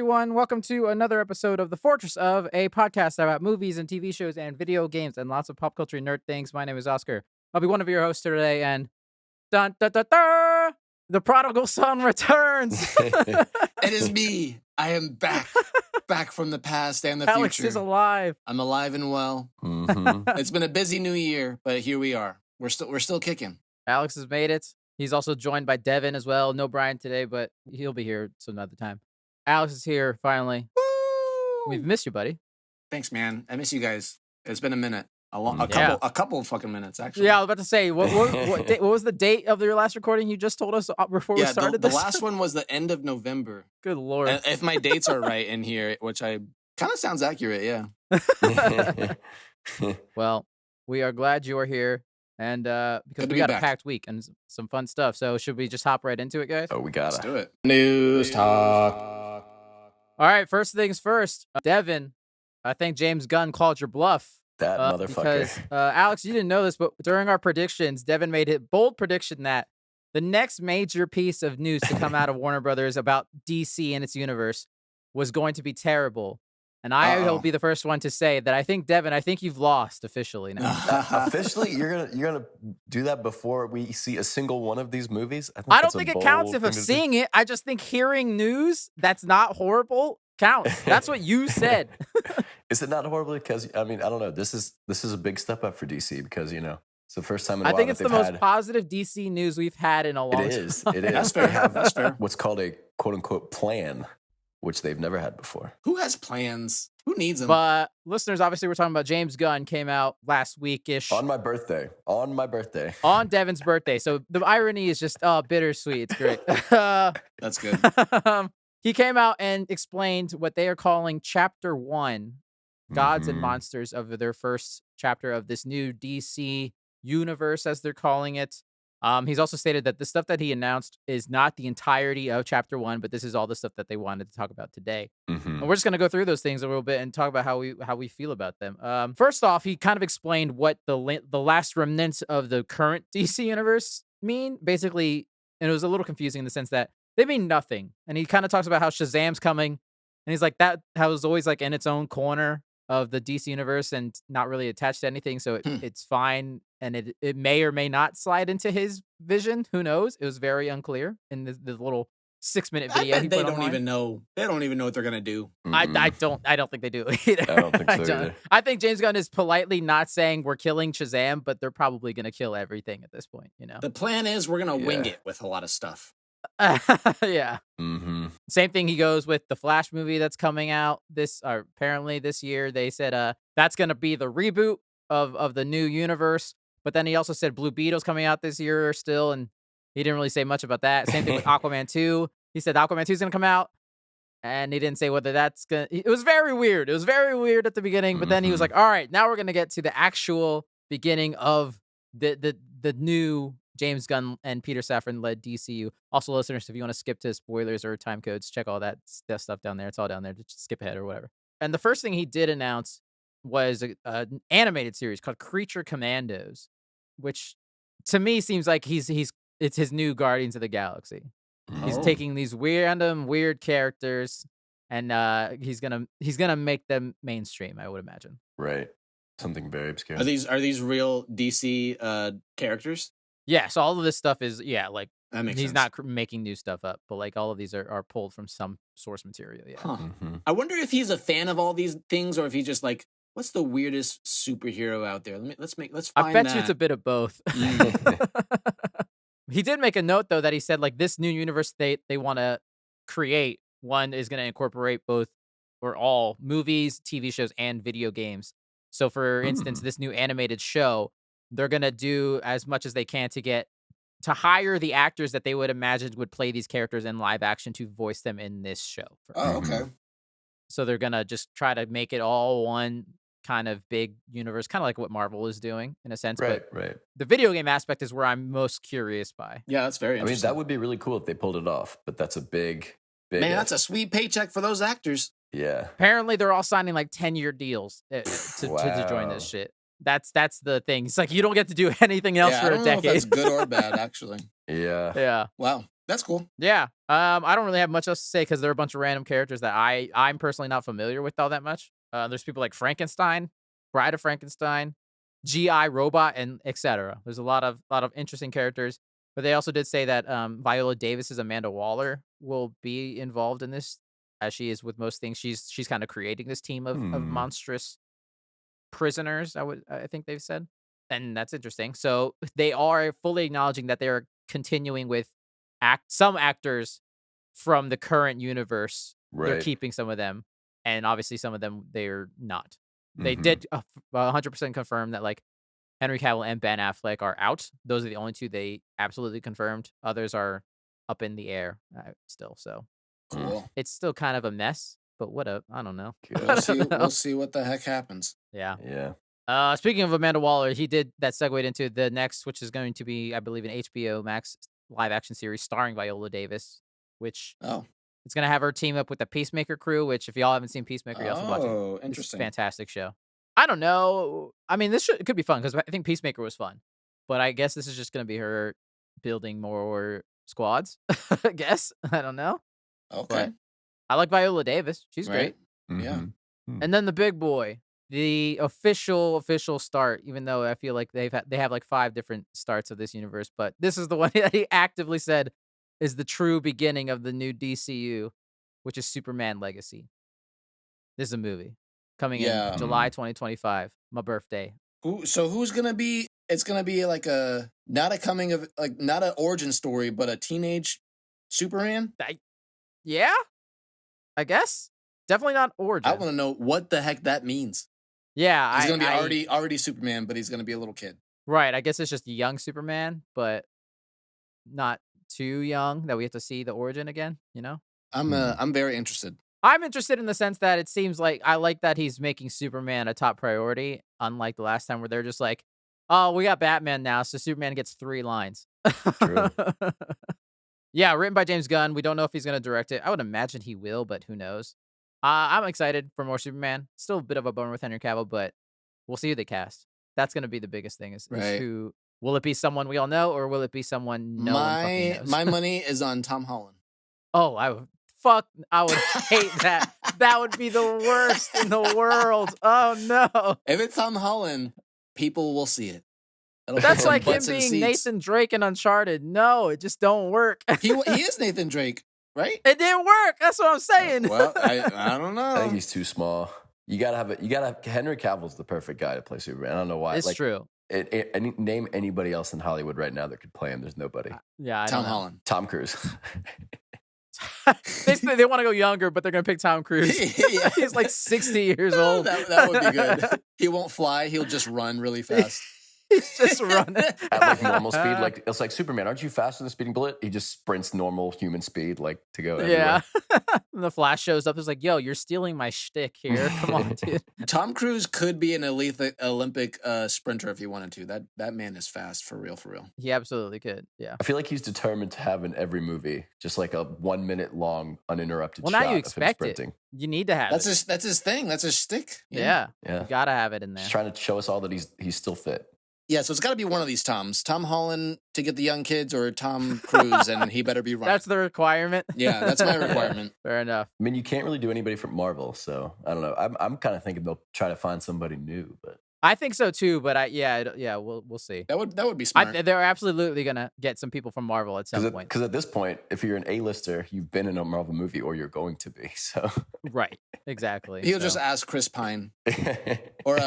everyone. Welcome to another episode of the Fourtress of, a podcast about movies and TV shows and video games and lots of pop culture nerd things. My name is Oscar. I'll be one of your hosts today, and dun, dun, dun, dun, the prodigal son returns. It is me. I am back from the past and the Alex future. Is alive. I'm alive and well. Mm-hmm. It's been a busy new year, but here we are. We're still kicking. Alex has made it. He's also joined by Devin as well. No Brian today, but he'll be here some other time. Alex is here finally. Woo! We've missed you, buddy. Thanks, man. I miss you guys. It's been a minute. Yeah. A couple of fucking minutes, actually. Yeah, I was about to say, what was the date of your last recording? You just told us before we started the this. last one was the end of November. Good Lord. And if my dates are right in here, which I kind of sounds accurate, yeah. Well, we are glad you are here, and because we got a packed week and some fun stuff. So should we just hop right into it, guys? Oh, we gotta. Let's do it. News talk. All right, first things first. Devin, I think James Gunn called your bluff. That motherfucker. Because, Alex, you didn't know this, but during our predictions, Devin made a bold prediction that the next major piece of news to come out of Warner Brothers about DC and its universe was going to be terrible. And I will be the first one to say that I think, Devin, you've lost officially now. Officially? You're gonna do that before we see a single one of these movies? I don't think it counts if I'm seeing it. I just think hearing news that's not horrible counts. That's what you said. Is it not horrible? Because I mean, I don't know. This is a big step up for DC because it's the first time in a while. I think it's the most positive DC news we've had in a long time. It is. That's fair. They have That's fair. What's called a quote unquote plan, which they've never had before. Who has plans? Who needs them? But listeners, obviously, we're talking about James Gunn. Came out last week-ish. On my birthday. On Devin's birthday. So the irony is just bittersweet. It's great. That's good. He came out and explained what they are calling Chapter 1, Gods and Monsters, of their first chapter of this new DC universe, as they're calling it. He's also stated that the stuff that he announced is not the entirety of Chapter 1, but this is all the stuff that they wanted to talk about today. And we're just going to go through those things a little bit and talk about how we feel about them. First off, he kind of explained what the last remnants of the current DC universe mean. Basically, and it was a little confusing in the sense that they mean nothing. And he kind of talks about how Shazam's coming, and he's like, that was always like in its own corner of the DC universe and not really attached to anything, so it's fine, and it may or may not slide into his vision. Who knows? It was very unclear in the little 6-minute video. I bet they don't even know. They don't even know what they're gonna do. I don't think they do either. I don't think so either. I think James Gunn is politely not saying we're killing Shazam, but they're probably gonna kill everything at this point. The plan is we're gonna wing it with a lot of stuff. Yeah. Same thing he goes with the Flash movie that's coming out apparently this year. They said that's gonna be the reboot of the new universe. But then he also said Blue Beetle's coming out this year still, and he didn't really say much about that. Same thing with Aquaman 2. He said Aquaman 2 is gonna come out, and he didn't say whether that's gonna. It was very weird. It was very weird at the beginning, but then he was like, "All right, now we're gonna get to the actual beginning of the new James Gunn and Peter Safran led DCU." Also, listeners, if you want to skip to spoilers or time codes, check all that stuff down there. It's all down there. Just skip ahead or whatever. And the first thing he did announce was an animated series called Creature Commandos, which to me seems like it's his new Guardians of the Galaxy. He's taking these weird characters, and he's gonna make them mainstream, I would imagine. Right. Something very obscure. Are these real DC characters? Yeah, so all of this stuff is, like, that makes he's sense. not making new stuff up, but like all of these are pulled from some source material. Yeah. Huh. I wonder if he's a fan of all these things, or if he's just like, what's the weirdest superhero out there? Let's find I bet that. you it's a bit of both. He did make a note though that he said like this new universe they want to create one is going to incorporate both or all movies, TV shows, and video games. So for instance, this new animated show, they're going to do as much as they can to hire the actors that they would imagine would play these characters in live action to voice them in this show. Oh, okay. So they're going to just try to make it all one kind of big universe, kind of like what Marvel is doing in a sense. Right. The video game aspect is where I'm most curious by. Yeah, that's very interesting. I mean, that would be really cool if they pulled it off, but that's a big man, that's a sweet paycheck for those actors. Yeah. Apparently, they're all signing like 10-year deals to join this shit. That's the thing. It's like you don't get to do anything else for a decade. Know if that's good or bad, actually. Yeah. Yeah. Wow. That's cool. Yeah. I don't really have much else to say because there are a bunch of random characters that I'm personally not familiar with all that much. There's people like Frankenstein, Bride of Frankenstein, GI Robot, and etc. There's a lot of interesting characters. But they also did say that Viola Davis's Amanda Waller will be involved in this, as she is with most things. She's kind of creating this team of monstrous prisoners. I think they've said, and that's interesting. So they are fully acknowledging that they're continuing with some actors from the current universe. They're Right. keeping some of them, and obviously some of them they're not. They Mhm. did 100% confirm that like Henry Cavill and Ben Affleck are out. Those are the only two they absolutely confirmed. Others are up in the air still. So Cool. it's still kind of a mess. But I don't know. Good. I don't know. We'll see what the heck happens. Yeah. Yeah. Speaking of Amanda Waller, he did that segued into the next, which is going to be, I believe, an HBO Max live action series starring Viola Davis, which Oh. it's going to have her team up with the Peacemaker crew, which if y'all haven't seen Peacemaker, y'all should watch it. Oh, It's a interesting. fantastic show. I don't know. I mean, it could be fun because I think Peacemaker was fun, but I guess this is just going to be her building more squads, I guess. I don't know. Okay. But I like Viola Davis. She's great. Right. Yeah. Mhm. And then the big boy, the official start, even though I feel like they have like 5 different starts of this universe, but this is the one that he actively said is the true beginning of the new DCU, which is Superman Legacy. This is a movie coming Yeah. in July 2025, my birthday. Who's gonna be? It's gonna be like not an origin story, but a teenage Superman. Yeah, I guess. Definitely not origin. I want to know what the heck that means. Yeah, He's gonna be already Superman, but he's gonna be a little kid. Right. I guess it's just young Superman, but not too young that we have to see the origin again, you know? I'm very interested. I'm interested in the sense that it seems like I like that he's making Superman a top priority, unlike the last time where they're just like, oh, we got Batman now, so Superman gets 3 lines. True. Yeah, written by James Gunn. We don't know if he's going to direct it. I would imagine he will, but who knows? I'm excited for more Superman. Still a bit of a bummer with Henry Cavill, but we'll see who they cast. That's going to be the biggest thing is Right. who. Will it be someone we all know, or will it be someone no one fucking knows? My money is on Tom Holland. Oh, I would hate that. That would be the worst in the world. Oh no. If it's Tom Holland, people will see it. It'll That's put some like him butts in being seats. Nathan Drake in Uncharted. No, it just don't work. He is Nathan Drake, right? It didn't work. That's what I'm saying. Well, I don't know. I think he's too small. You gotta have Henry Cavill's the perfect guy to play Superman. I don't know why. It's true. Name anybody else in Hollywood right now that could play him. There's nobody. Yeah, I Tom don't know. Holland. Tom Cruise. They want to go younger, but they're gonna pick Tom Cruise. Yeah. He's like 60 years old. That would be good. He won't fly. He'll just run really fast. He's just running At like normal speed, like it's like Superman. Aren't you faster than a speeding bullet? He just sprints normal human speed, like to go everywhere. Yeah. And the Flash shows up. It's like, yo, you're stealing my shtick here. Come on, dude. Tom Cruise could be an Olympic sprinter if he wanted to. That man is fast for real. He absolutely could. Yeah. I feel like he's determined to have in every movie just like a 1 minute long uninterrupted Well, shot now you of him expect it. sprinting. You need to have That's it. that's his thing. That's his shtick. Yeah. Yeah. You gotta have it in there. Just trying to show us all that he's still fit. Yeah, so it's got to be one of these Toms. Tom Holland to get the young kids or Tom Cruise, and he better be running. That's the requirement. Yeah, that's my requirement. Fair enough. I mean, you can't really do anybody from Marvel, so I don't know. I'm kind of thinking they'll try to find somebody new, but I think so too, but we'll see. That would be smart. They're absolutely gonna get some people from Marvel at some point. because at this point, if you're an A-lister, you've been in a Marvel movie or you're going to be. So Right. Exactly. He'll So- just ask Chris Pine or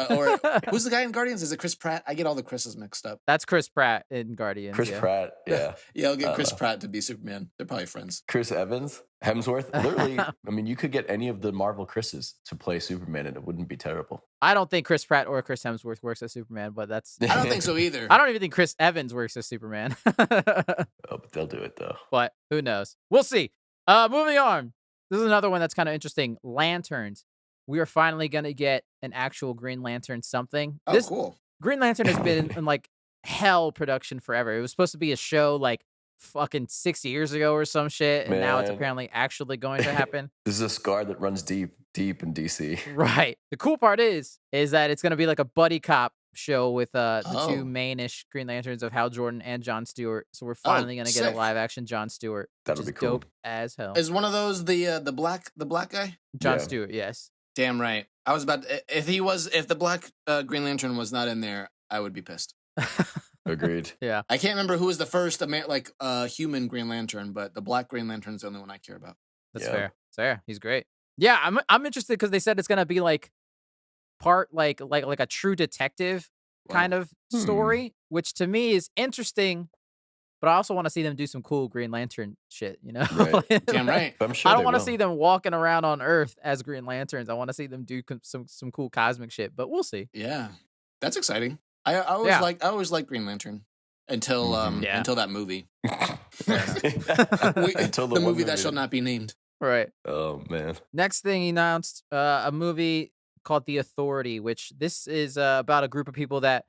who's the guy in Guardians? Is it Chris Pratt? I get all the Chris's mixed up. That's Chris Pratt in Guardians. Chris yeah. Pratt, yeah. Yeah, I'll get I Chris don't know. Pratt to be Superman. They're probably friends. Chris Evans, Hemsworth. Literally, I mean, you could get any of the Marvel Chris's to play Superman, and it wouldn't be terrible. I don't think Chris Pratt or Chris Hemsworth works as Superman, but that's. I don't think so either. I don't even think Chris Evans works as Superman. Oh, but they'll do it though. But who knows? We'll see. Moving on. This is another one that's kind of interesting. Lanterns. We are finally gonna get an actual Green Lantern something. Oh, This cool. Green Lantern has been in like hell production forever. It was supposed to be a show like fucking 6 years ago or some shit, and now it's Man. apparently actually going to happen. This is a scar that runs deep in DC. Right. The cool part is that it's gonna be like a buddy cop show with the two mainish Green Lanterns of Hal Jordan and Jon Stewart. So we're finally gonna get a live action John Stewart. That'll be cool. Dope as hell. Is one of those the black guy? Jon Stewart, yes. Damn right. I was about to, if the black Green Lantern was not in there, I would be pissed. Agreed. Yeah. I can't remember who was the first human Green Lantern, but the black Green Lantern is the only one I care about. That's fair. It's fair. He's great. Yeah, I'm interested because they said it's gonna be like part like a true detective kind of story, which to me is interesting. But I also want to see them do some cool Green Lantern shit, you know? Right. Damn right. I'm sure I don't want to see them walking around on Earth as Green Lanterns. I want to see them do some cool cosmic shit, but we'll see. Yeah, that's exciting. I always liked Green Lantern until that movie. Until the movie that shall not be named. Right. Oh man. Next thing he announced a movie called The Authority, which this is about a group of people that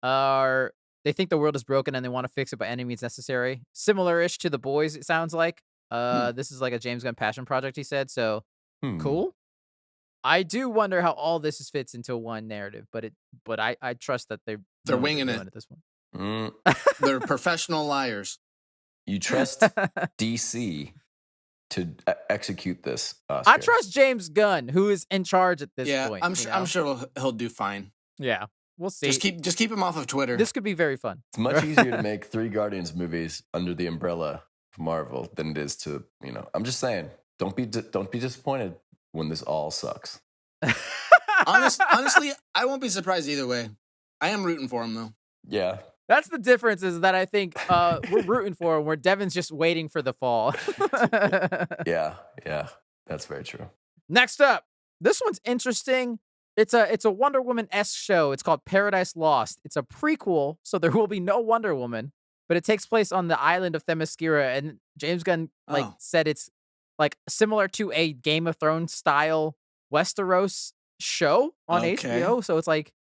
they think the world is broken and they want to fix it by any means necessary. Similar-ish to The Boys, it sounds like. This is like a James Gunn passion project, he said. So cool. I do wonder how all this fits into one narrative, but I trust that they're winging it at this one. They're professional liars. You trust DC to execute this, Oscar. I trust James Gunn, who is in charge at this point. I'm sure he'll do fine. Yeah. We'll see. Just keep him off of Twitter. This could be very fun. It's much easier to make 3 Guardians movies under the umbrella of Marvel than it is to, I'm just saying, don't be disappointed when this all sucks. Honestly, I won't be surprised either way. I am rooting for him though. Yeah. That's the difference, is that I think we're rooting for him, where Devin's just waiting for the fall. Yeah, that's very true. Next up, this one's interesting. It's a Wonder Woman-esque show. It's called Paradise Lost. It's a prequel, so there will be no Wonder Woman, but it takes place on the island of Themyscira, and James Gunn said it's like similar to a Game of Thrones style Westeros show on HBO. So it's like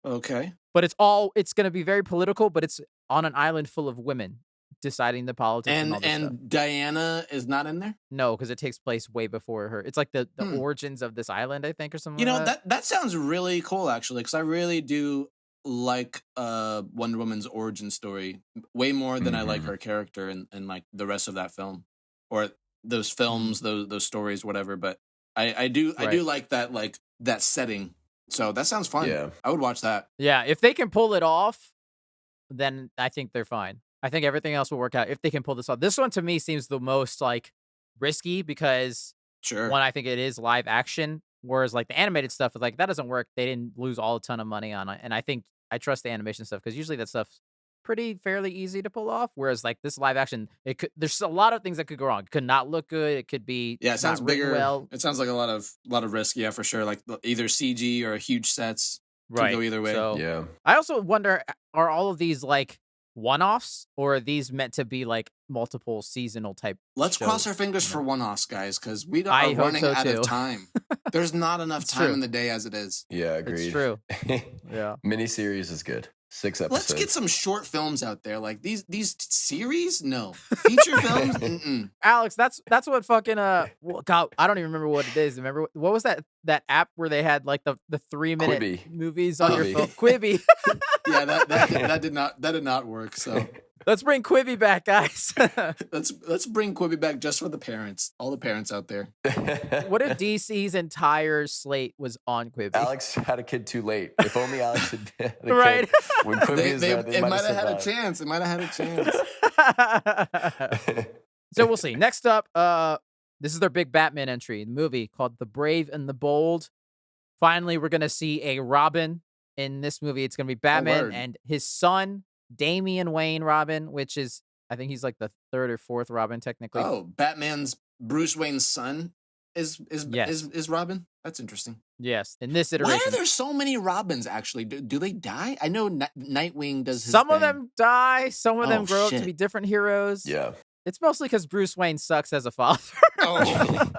but it's going to be very political, but it's on an island full of women deciding the politics and all this stuff. Diana is not in there? No, because it takes place way before her. It's like the origins of this island, I think, or something. That sounds really cool, actually, because I really do like Wonder Woman's origin story way more than I like her character and like the rest of that film or those films, those stories, whatever. But I do like that setting. So that sounds fun. Yeah. I would watch that. Yeah, if they can pull it off, then I think they're fine. I think everything else will work out if they can pull this off. This one to me seems the most like risky because one, I think it is live action, whereas like the animated stuff is like that doesn't work. They didn't lose all a ton of money on it, and I think I trust the animation stuff because usually that stuff's fairly easy to pull off. Whereas like this live action, there's a lot of things that could go wrong. It could not look good. It could be it sounds bigger. Well. It sounds like a lot of risk. Yeah, for sure. Like either CG or huge sets. Could go either way. So, yeah. I also wonder, are all of these like one-offs, or are these meant to be like multiple seasonal type Let's shows? cross our fingers for one-offs, guys, because we are running out of time. There's not enough time in the day as it is. Yeah, agreed. It's true. Yeah. Miniseries is good. 6 episodes. Let's get some short films out there. Like these series? No. Feature films? Mm-mm. Alex, that's what fucking God, I don't even remember what it is. Remember what was that app where they had like the 3-minute Quibi. movies on your phone? Quibi. Yeah, that did not work. So let's bring Quibi back, guys. let's bring Quibi back just for the parents, all the parents out there. What if DC's entire slate was on Quibi? Alex had a kid too late. If only Alex had a right. kid when Quibi is there, they might have had a chance. It might have had a chance. So we'll see. Next up, this is their big Batman entry, the movie called The Brave and the Bold. Finally, we're gonna see a Robin in this movie. It's gonna be Batman and his son, Damian Wayne Robin, which is, I think he's like the 3rd or 4th Robin technically. Oh, Batman's Bruce Wayne's son is Robin? That's interesting. Yes, in this iteration. Why are there so many Robins, actually? Do they die? I know Nightwing does his Some thing. of them die. Some of them grow up to be different heroes. Yeah. It's mostly because Bruce Wayne sucks as a father. Oh.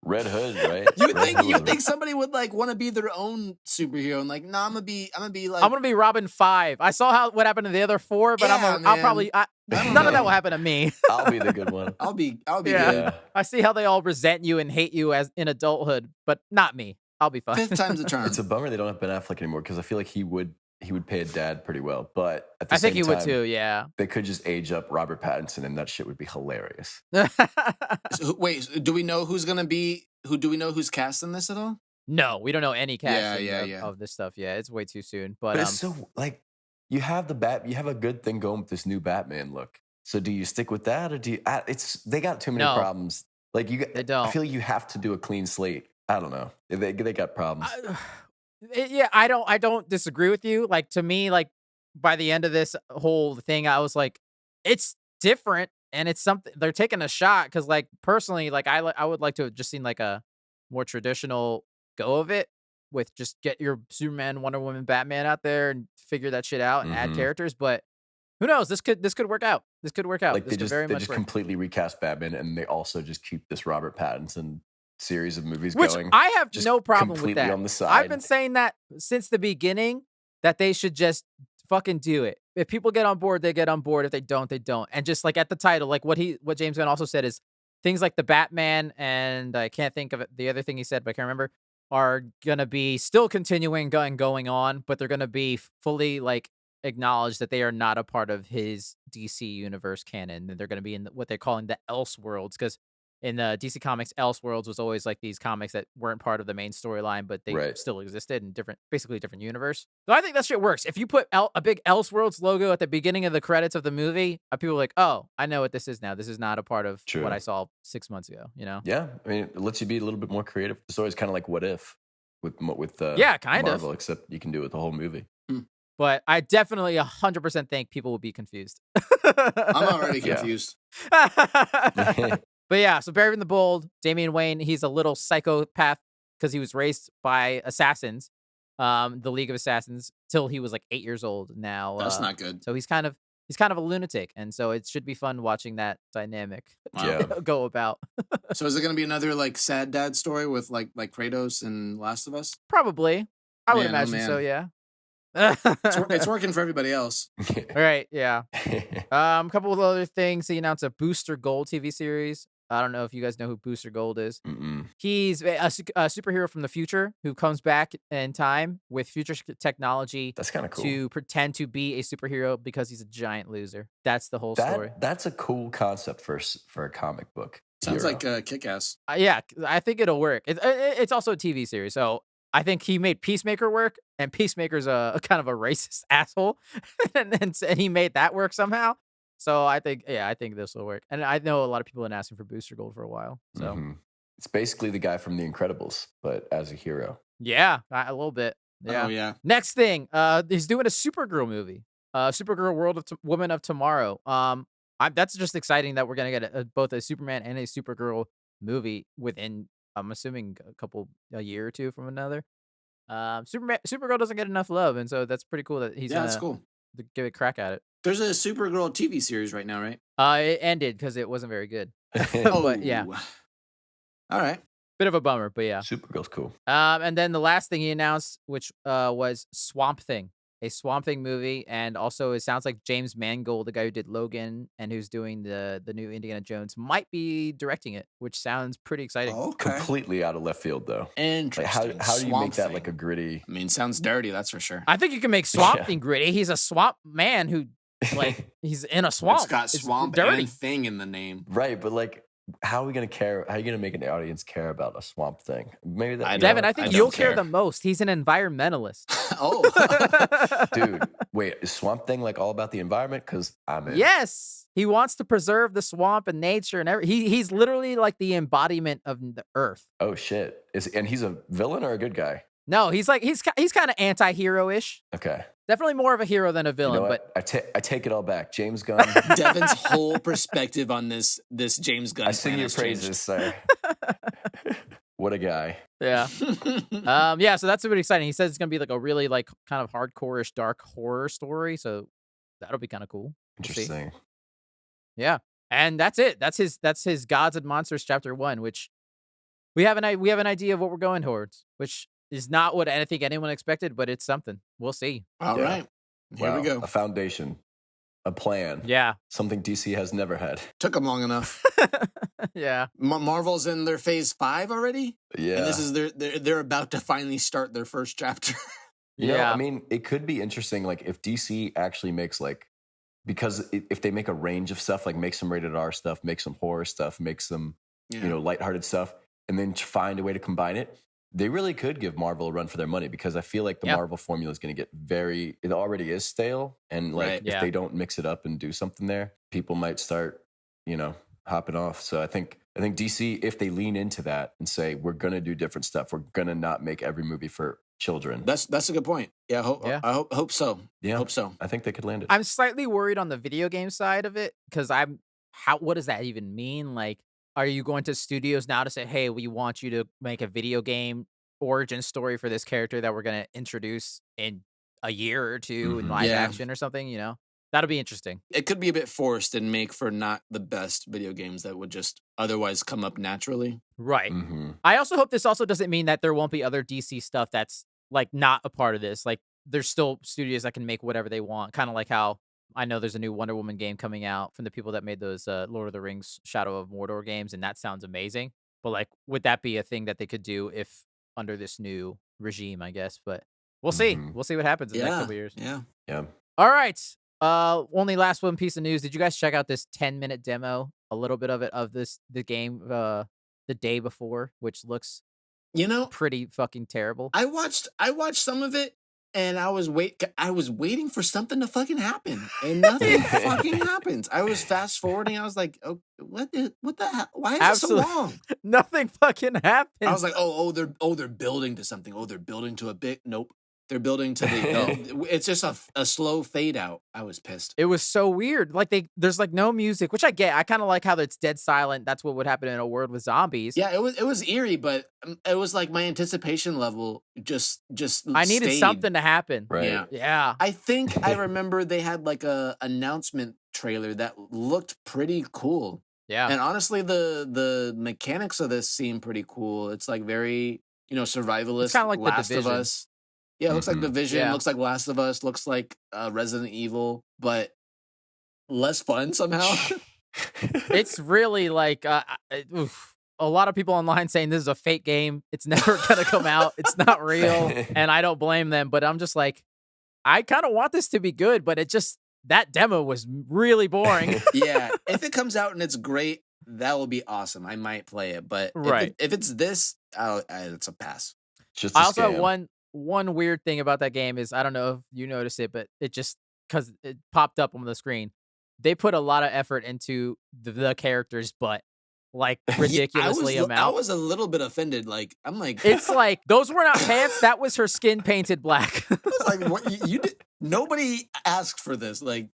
Red Hood, right? You think somebody would like want to be their own superhero and like, no, I'm gonna be Robin 5. I saw what happened to the other 4, but I'll probably none of that will happen to me. I'll be the good one. I'll be good. I see how they all resent you and hate you as in adulthood, but not me. I'll be fine. 5th time's a charm. It's a bummer they don't have Ben Affleck anymore because I feel like he would he would pay a dad pretty well. But at the I think same he time, would too. Yeah. they could just age up Robert Pattinson, and that shit would be hilarious. So, wait, do we know who's gonna be? Do we know who's cast in this at all? No, we don't know any casting Yeah. of this stuff yet. It's way too soon. But But it's so like you have a good thing going with this new Batman look. So do you stick with that, or do you? They got too many No. problems. Like they don't. I feel like you have to do a clean slate. I don't know. They got problems. Yeah, I don't disagree with you. Like, to me, like, by the end of this whole thing, I was like, it's different and it's something they're taking a shot. Because, like, personally, like, I would like to have just seen like a more traditional go of it with just get your Superman, Wonder Woman, Batman out there and figure that shit out and add characters. But who knows? This could work out. This could work out. Like this they could just completely recast Batman, and they also just keep this Robert Pattinson series of movies Which going. I have just no problem with completely that. on the side. I've been saying that since the beginning, that they should just fucking do it. If people get on board, they get on board. If they don't, they don't. And just like at the title, like what James Gunn also said is things like the Batman, and I can't think of it, the other thing he said, but I can't remember, are gonna be still continuing going on, but they're gonna be fully like acknowledged that they are not a part of his DC universe canon. And they're gonna be in what they're calling the Elseworlds, because in the DC Comics, Elseworlds was always like these comics that weren't part of the main storyline, but they still existed in basically a different universe. So I think that shit works. If you put a big Elseworlds logo at the beginning of the credits of the movie, people are like, oh, I know what this is now. This is not a part of what I saw 6 months ago, you know? Yeah, I mean, it lets you be a little bit more creative. The story's kind of like What If with kind Marvel, of. except you can do it with the whole movie. But I definitely 100% think people will be confused. I'm already confused. But yeah, so Barry in the Bold, Damian Wayne, he's a little psychopath because he was raised by assassins, the League of Assassins, till he was like 8 years old. Now that's not good. So he's kind of a lunatic, and so it should be fun watching that dynamic go about. So is it going to be another like sad dad story with like Kratos and Last of Us? Probably, I would imagine so. Yeah. It's working for everybody else. All right, yeah. A couple of other things. He announced a Booster Gold TV series. I don't know if you guys know who Booster Gold is. He's a superhero from the future who comes back in time with future technology. That's kind of cool. To pretend to be a superhero because he's a giant loser. That's the whole story. That's a cool concept for a comic book. Sounds like Kick-Ass. Yeah, I think it'll work. It's also a TV series, so I think he made Peacemaker work, and Peacemaker's a kind of a racist asshole, and he made that work somehow. So I think this will work. And I know a lot of people have been asking for Booster Gold for a while. So it's basically the guy from The Incredibles, but as a hero. Yeah, a little bit. Yeah. Oh yeah. Next thing, he's doing a Supergirl movie. Supergirl Woman of Tomorrow. That's just exciting that we're gonna get both a Superman and a Supergirl movie within, I'm assuming, a year or two from another. Supergirl doesn't get enough love, and so that's pretty cool that he's that's cool. Give a crack at it. There's a Supergirl TV series right now, right? It ended because it wasn't very good. But yeah. All right. Bit of a bummer, but yeah. Supergirl's cool. And then the last thing he announced, which was Swamp Thing, a Swamp Thing movie, and also it sounds like James Mangold, the guy who did Logan and who's doing the new Indiana Jones, might be directing it, which sounds pretty exciting. Oh, okay. Completely out of left field, though. Interesting. Like how do you make that like a gritty? I mean, sounds dirty, that's for sure. I think you can make Swamp Thing gritty. He's a swamp man who, like, he's in a swamp. It's got swamp and thing in the name. Right, but like, how are we gonna care? How are you gonna make an audience care about a Swamp Thing? Maybe that. Devin, I think you'll care the most. He's an environmentalist. Oh, dude, wait, is Swamp Thing like all about the environment? Because I'm in. Yes, he wants to preserve the swamp and nature and everything. He's literally like the embodiment of the earth. Oh shit! And he's a villain or a good guy? No, he's kind of anti-hero-ish. Okay. Definitely more of a hero than a villain. You know but I take it all back. James Gunn. Devin's whole perspective on this James Gunn. I sing your praises, sir. What a guy. Yeah. Yeah, so that's really exciting. He says it's going to be like a really like kind of hardcore-ish dark horror story, so that'll be kind of cool. Interesting. Yeah. And that's it. That's his Gods and Monsters chapter 1, which we have an idea of what we're going towards, which is not what I think anyone expected, but it's something. We'll see. All right. Here we go. A foundation. A plan. Yeah. Something DC has never had. Took them long enough. Yeah. Marvel's in their phase 5 already? Yeah. And this is they're about to finally start their first chapter. You know, I Yeah. mean, it could be interesting, like if DC actually makes like, because if they make a range of stuff, like make some rated R stuff, make some horror stuff, make some, Yeah. lighthearted stuff, and then find a way to combine it, they really could give Marvel a run for their money, because I feel like the Marvel formula is going to get it already is stale. And like, Right. if they don't mix it up and do something there, people might start, hopping off. So I think DC, if they lean into that and say, we're going to do different stuff, we're going to not make every movie for children. That's a good point. Yeah, I hope so. Yeah. Hope so. I think they could land it. I'm slightly worried on the video game side of it because what does that even mean? Like, are you going to studios now to say, hey, we want you to make a video game origin story for this character that we're going to introduce in a year or two in live action or something, That'll be interesting. It could be a bit forced and make for not the best video games that would just otherwise come up naturally. Right. I also hope this also doesn't mean that there won't be other DC stuff that's like not a part of this. Like there's still studios that can make whatever they want. Kind of like how I know there's a new Wonder Woman game coming out from the people that made those Lord of the Rings Shadow of Mordor games. And that sounds amazing. But like, would that be a thing that they could do if under this new regime, I guess? But we'll see. We'll see what happens in the next couple years. Yeah. All right. Only last one piece of news. Did you guys check out this 10-minute demo? A little bit of it of the game the day before, which looks pretty fucking terrible. I watched some of it and I was waiting for something to fucking happen and nothing fucking happens. I was fast forwarding. I was like, oh, what the hell? Why is it so long? Nothing fucking happened. I was like, they're building to something. Oh, they're building to a big nope. They're building to it's just a slow fade out. I was pissed. It was so weird. Like there's like no music, which I get. I kind of like how it's dead silent. That's what would happen in a world with zombies. Yeah, it was eerie, but it was like my anticipation level just I needed something to happen. Right. Yeah. I think I remember they had like a announcement trailer that looked pretty cool. Yeah. And honestly, the mechanics of this seem pretty cool. It's like very, survivalist. It's kind of like Last The Division. of Us. Yeah, it looks like Division, Yeah. looks like Last of Us, looks like Resident Evil, but less fun somehow. It's really like a lot of people online saying this is a fake game. It's never gonna come out. It's not real, and I don't blame them. But I'm just like, I kind of want this to be good, but that demo was really boring. Yeah, if it comes out and it's great, that will be awesome. I might play it, but if it's this, it's a pass. Just I also have one weird thing about that game is I don't know if you noticed it, but it just because it popped up on the screen, they put a lot of effort into the character's butt, like ridiculously amount. I was a little bit offended. Like I'm like, it's like those were not pants. That was her skin painted black. I was like, what you did? Nobody asked for this. Like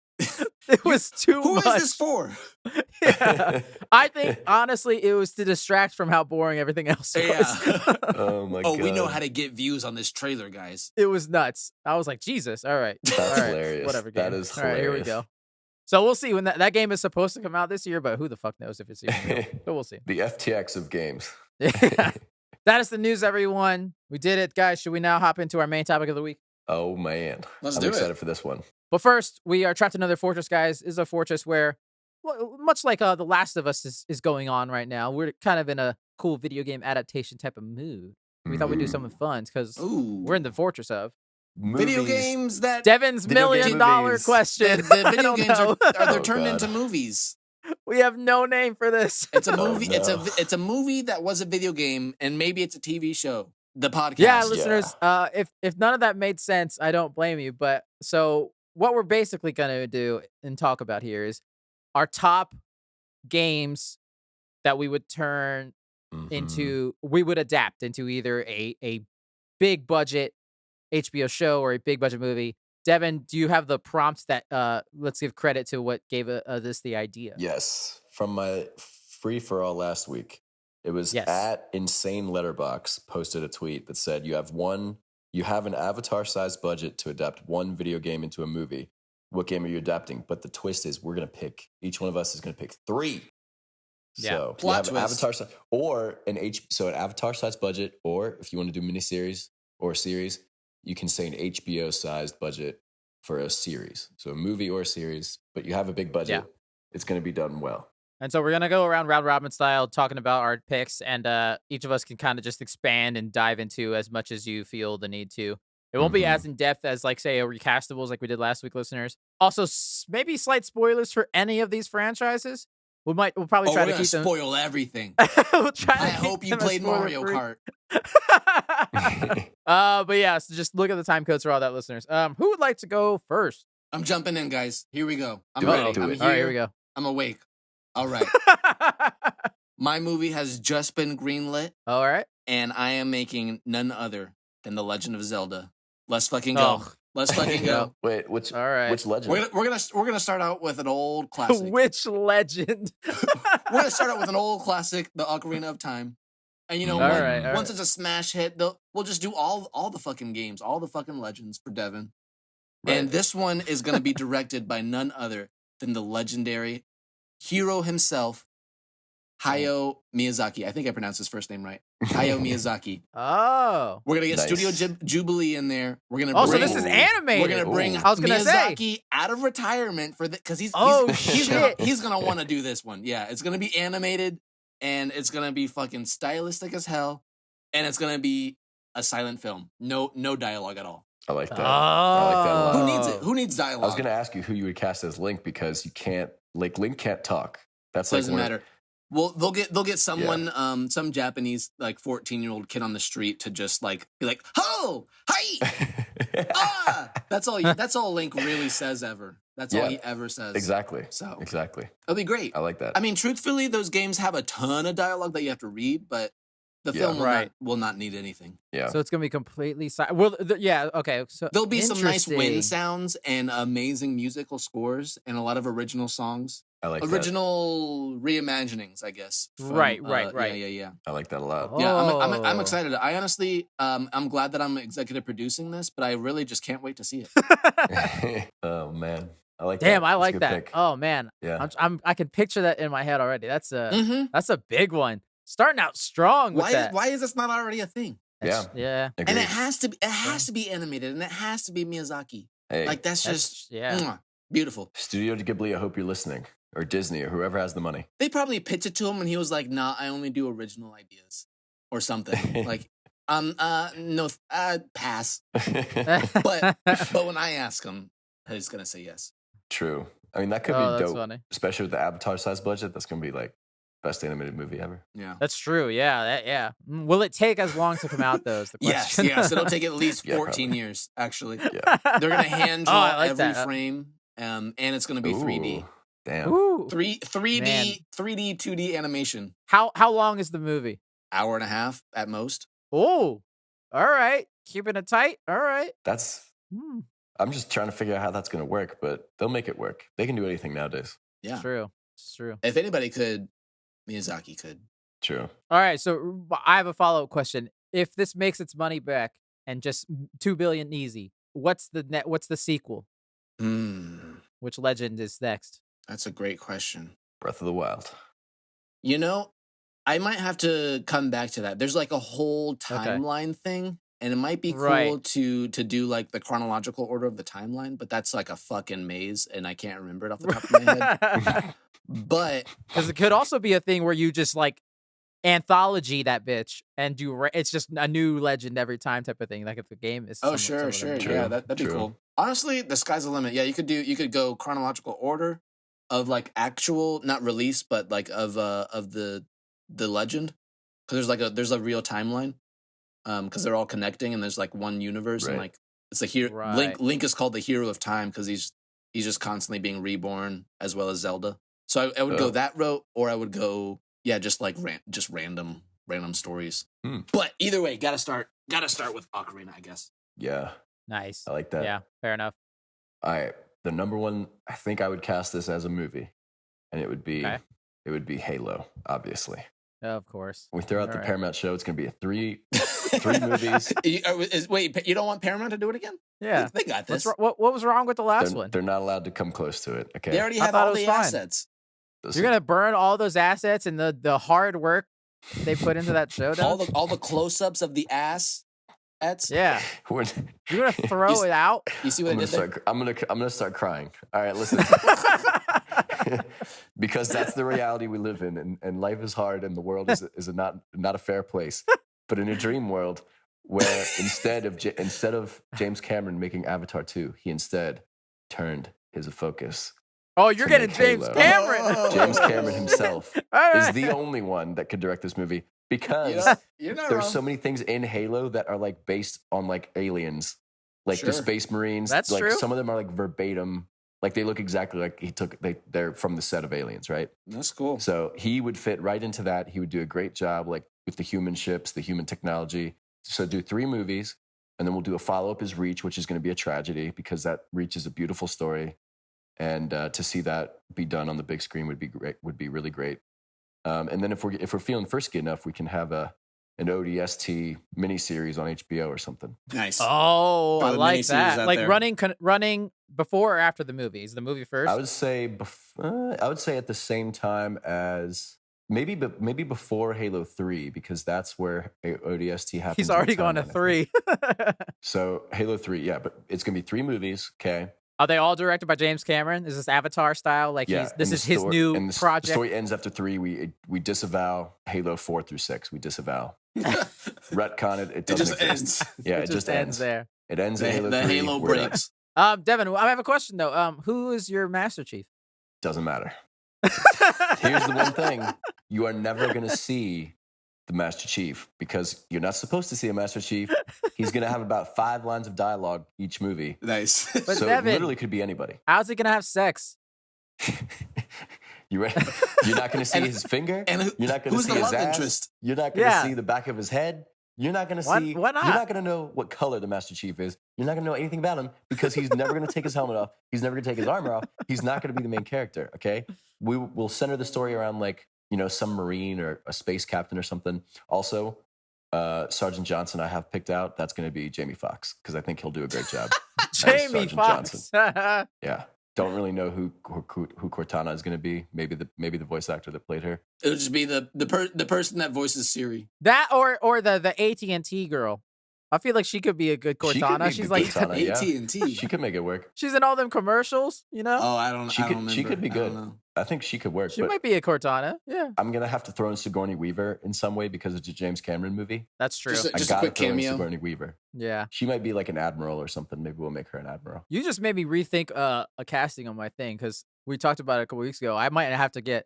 it was too much. Who is this for? Yeah. I think honestly it was to distract from how boring everything else was. Yeah. Oh my god. We know how to get views on this trailer, guys. It was nuts. I was like, Jesus. All right. That's hilarious. Whatever. Game. That is hilarious. All right, here we go. So we'll see when that game is supposed to come out this year, but who the fuck knows if it's even real. But we'll see. The FTX of games. Yeah. That is the news, everyone. We did it, guys. Should we now hop into our main topic of the week? Oh man. I'm excited for this one. But first, we are trapped in another fortress, guys. This is a fortress where, much like The Last of Us is going on right now, we're kind of in a cool video game adaptation type of mood. We thought we'd do something fun because we're in the fortress of video games that Devin's $1 million question. The video games are turned God. into movies. We have no name for this. It's a movie. Oh, no. It's a movie that was a video game, and maybe it's a TV show. The podcast. Yeah, listeners. If none of that made sense, I don't blame you. But so what we're basically gonna do and talk about here is our top games that we would turn into, we would adapt into either a big budget HBO show or a big budget movie. Devin, do you have the prompts that let's give credit to what gave this the idea? Yes. From my free for all last week, it was at Insane Letterbox posted a tweet that said you have an avatar sized budget to adapt one video game into a movie. What game are you adapting? But the twist is each one of us is going to pick 3. Yeah. So you have an avatar size or an avatar sized budget, or if you want to do miniseries or a series, you can say an HBO sized budget for a series. So a movie or a series, but you have a big budget. Yeah. It's going to be done well. And so we're going to go around round robin style talking about our picks, and each of us can kind of just expand and dive into as much as you feel the need to. It won't be as in depth as like say a recastables like we did last week, listeners. Also, maybe slight spoilers for any of these franchises. We'll probably try to keep them. Spoil everything. We'll try I hope you played Mario Kart. But yeah, so just look at the time codes for all that, listeners. Who would like to go first? I'm jumping in, guys. Here we go. I'm ready. I'm All here. right, here we go. I'm awake. All right. My movie has just been greenlit. All right. And I am making none other than The Legend of Zelda. Let's fucking go. Oh. Let's fucking go. Wait, which legend? We're gonna start out with an old classic. Which legend? We're gonna start out with an old classic, The Ocarina of Time. And you know what? Once it's a smash hit, we'll just do all the fucking games, all the fucking legends for Devin. Right. And this one is gonna be directed by none other than the legendary hero himself, Hayao Miyazaki. I think I pronounced his first name right. Hayao Miyazaki. Oh. We're going to get Studio Jubilee in there. We're going to bring, so this is animated. We're going to bring Miyazaki out of retirement for because he's going to want to do this one. Yeah, it's going to be animated and it's going to be fucking stylistic as hell and it's going to be a silent film. No dialogue at all. I like that. Oh. I like that a lot. Who needs it? Who needs dialogue? I was going to ask you who you would cast as Link because Link can't talk. That's doesn't matter. Well, they'll get someone, some Japanese like 14-year-old kid on the street to just like be like, "Ho, hi, ah." That's all Link really says ever. That's all he ever says. Exactly. So exactly. It'll be great. I like that. I mean, truthfully, those games have a ton of dialogue that you have to read, but the film will not need anything. Yeah. So it's gonna be completely silent. Well, okay. So there'll be some nice wind sounds and amazing musical scores and a lot of original songs. I like original reimaginings, I guess. From, right. Yeah. I like that a lot. Oh. Yeah, I'm excited. I honestly, I'm glad that I'm executive producing this, but I really just can't wait to see it. Oh man, I like. Damn, that. I like that. Pick. Oh man, yeah. I can picture that in my head already. That's a big one. Starting out strong with that. Why is this not already a thing? Yeah. Agreed. And it has to be animated, and it has to be Miyazaki. Hey, like that's just beautiful. Studio Ghibli, I hope you're listening. Or Disney, or whoever has the money. They probably pitched it to him, and he was like, "Nah, I only do original ideas, or something." Like, no, pass. but when I ask him, he's gonna say yes. True. I mean, that could be dope, funny. Especially with the Avatar size budget. That's gonna be like best animated movie ever. Yeah, that's true. Yeah. Will it take as long to come out? Though is the question. Yes. It'll take at least 14 years. Actually, they're gonna hand draw like every frame, and it's gonna be 3D. Damn. Ooh, 3D, 2D animation. How long is the movie? Hour and a half at most. Oh, all right. Keeping it tight. All right. I'm just trying to figure out how that's going to work, but they'll make it work. They can do anything nowadays. Yeah. It's true. If anybody could, Miyazaki could. True. All right. So I have a follow-up question. If this makes its money back and just $2 billion easy, what's the sequel? Which legend is next? That's a great question. Breath of the Wild. You know, I might have to come back to that. There's like a whole timeline thing, and it might be cool to do like the chronological order of the timeline, but that's like a fucking maze, and I can't remember it off the top of my head. But because it could also be a thing where you just like anthology that bitch and do it's just a new legend every time type of thing. Like if the game is sure. Yeah, that'd be cool. Honestly, the sky's the limit. Yeah, you could go chronological order of like actual, not release, but like of the legend, because there's a real timeline, because they're all connecting and there's like one universe and like it's a hero. Link is called the hero of time because he's just constantly being reborn as well as Zelda. So I would go that route, or I would go just like random stories. But either way, gotta start with Ocarina, I guess. Yeah, nice. I like that. Yeah, fair enough. All right. The number one, I think I would cast this as a movie, and it would be Halo, obviously. Of course. We throw out the Paramount show. It's going to be three movies. Wait, you don't want Paramount to do it again? Yeah, they got this. What was wrong with the last one? They're not allowed to come close to it. Okay, they already have all the assets. You're gonna burn all those assets and the hard work they put into that show. all the close-ups of the ass. Yeah, you're gonna throw it out. You see what I did there? I'm gonna start crying. All right, listen, because that's the reality we live in, and life is hard, and the world is not a fair place. But in a dream world, where instead of James Cameron making Avatar 2, he instead turned his focus. Oh, you're getting James Halo. Cameron. James Cameron himself Right. is the only one that could direct this movie because you're not there's wrong. so many things in Halo that are like based on like aliens, like the Space Marines. That's like true. Some of them are like verbatim, like they look exactly like they're from the set of Aliens, right? That's cool. So he would fit right into that. He would do a great job, like with the human ships, the human technology. So do 3 movies, and then we'll do a follow-up as Reach, which is going to be a tragedy because that Reach is a beautiful story. And to see that be done on the big screen would be great. Would be really great. And then if we're feeling frisky enough, we can have an ODST miniseries on HBO or something. Nice. Oh, I like that. Like there. running before or after the movie? Is the movie first? I would say at the same time as maybe before Halo 3 because that's where ODST happens. He's already gone to 3. So Halo 3, yeah, but it's gonna be 3 movies. Okay. Are they all directed by James Cameron? Is this Avatar style? Like this is his new project. The story ends after 3. We disavow Halo 4 through 6. We disavow. Retcon it. It doesn't just exist. ends. Yeah, it just ends there. It ends in Halo 3. The Halo breaks. Devin, I have a question though. Who is your Master Chief? Doesn't matter. Here's the one thing: you are never going to see the Master Chief because you're not supposed to see a Master Chief. He's going to have about 5 lines of dialogue each movie. Nice. But so Devin, it literally could be anybody. How's he going to have sex? You're not going to see his finger. And you're not going to see his ass. Interest? You're not going to see the back of his head. You're not going to see. Why not? You're not going to know what color the Master Chief is. You're not going to know anything about him because he's never going to take his helmet off. He's never going to take his armor off. He's not going to be the main character. Okay, we'll center the story around like some Marine or a space captain or something. Also, Sergeant Johnson, I have picked out. That's going to be Jamie Foxx because I think he'll do a great job. Jamie Foxx. Yeah. Don't really know who Cortana is going to be. Maybe the voice actor that played her. It'll just be the person that voices Siri. That or the AT&T girl. I feel like she could be a good Cortana. She's like Cortana, AT&T. She could make it work. She's in all them commercials, Oh, I don't. She could be good. I think she could work. She might be a Cortana. Yeah. I'm gonna have to throw in Sigourney Weaver in some way because it's a James Cameron movie. That's true. Just a quick cameo. Sigourney Weaver. Yeah. She might be like an admiral or something. Maybe we'll make her an admiral. You just made me rethink a casting on my thing because we talked about it a couple weeks ago. I might have to get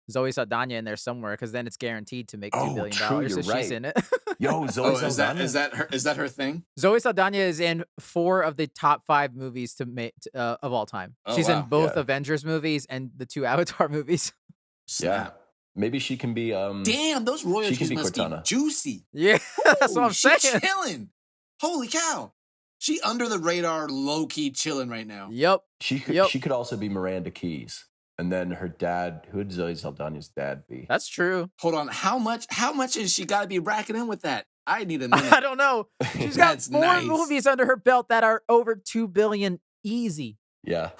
Zoe Saldana in there somewhere because then it's guaranteed to make $2 billion you're if right. she's in it. Yo, Zoe Saldana. Is that her thing? Zoe Saldana is in 4 of the top 5 movies to make of all time. She's in both Avengers movies and the 2 Avatar movies. Snap. Yeah. Maybe she can be. Damn, those royalties be must Cortana. be juicy. Yeah, that's what I'm saying. She's chilling. Holy cow. She under the radar, low key chilling right now. Yep. She could also be Miranda Keys. And then her dad, who would Zoe Saldana's dad be? That's true. Hold on, how much has she got to be racking in with that? I need a minute. I don't know. She's got 4 movies under her belt that are over $2 billion easy. Yeah.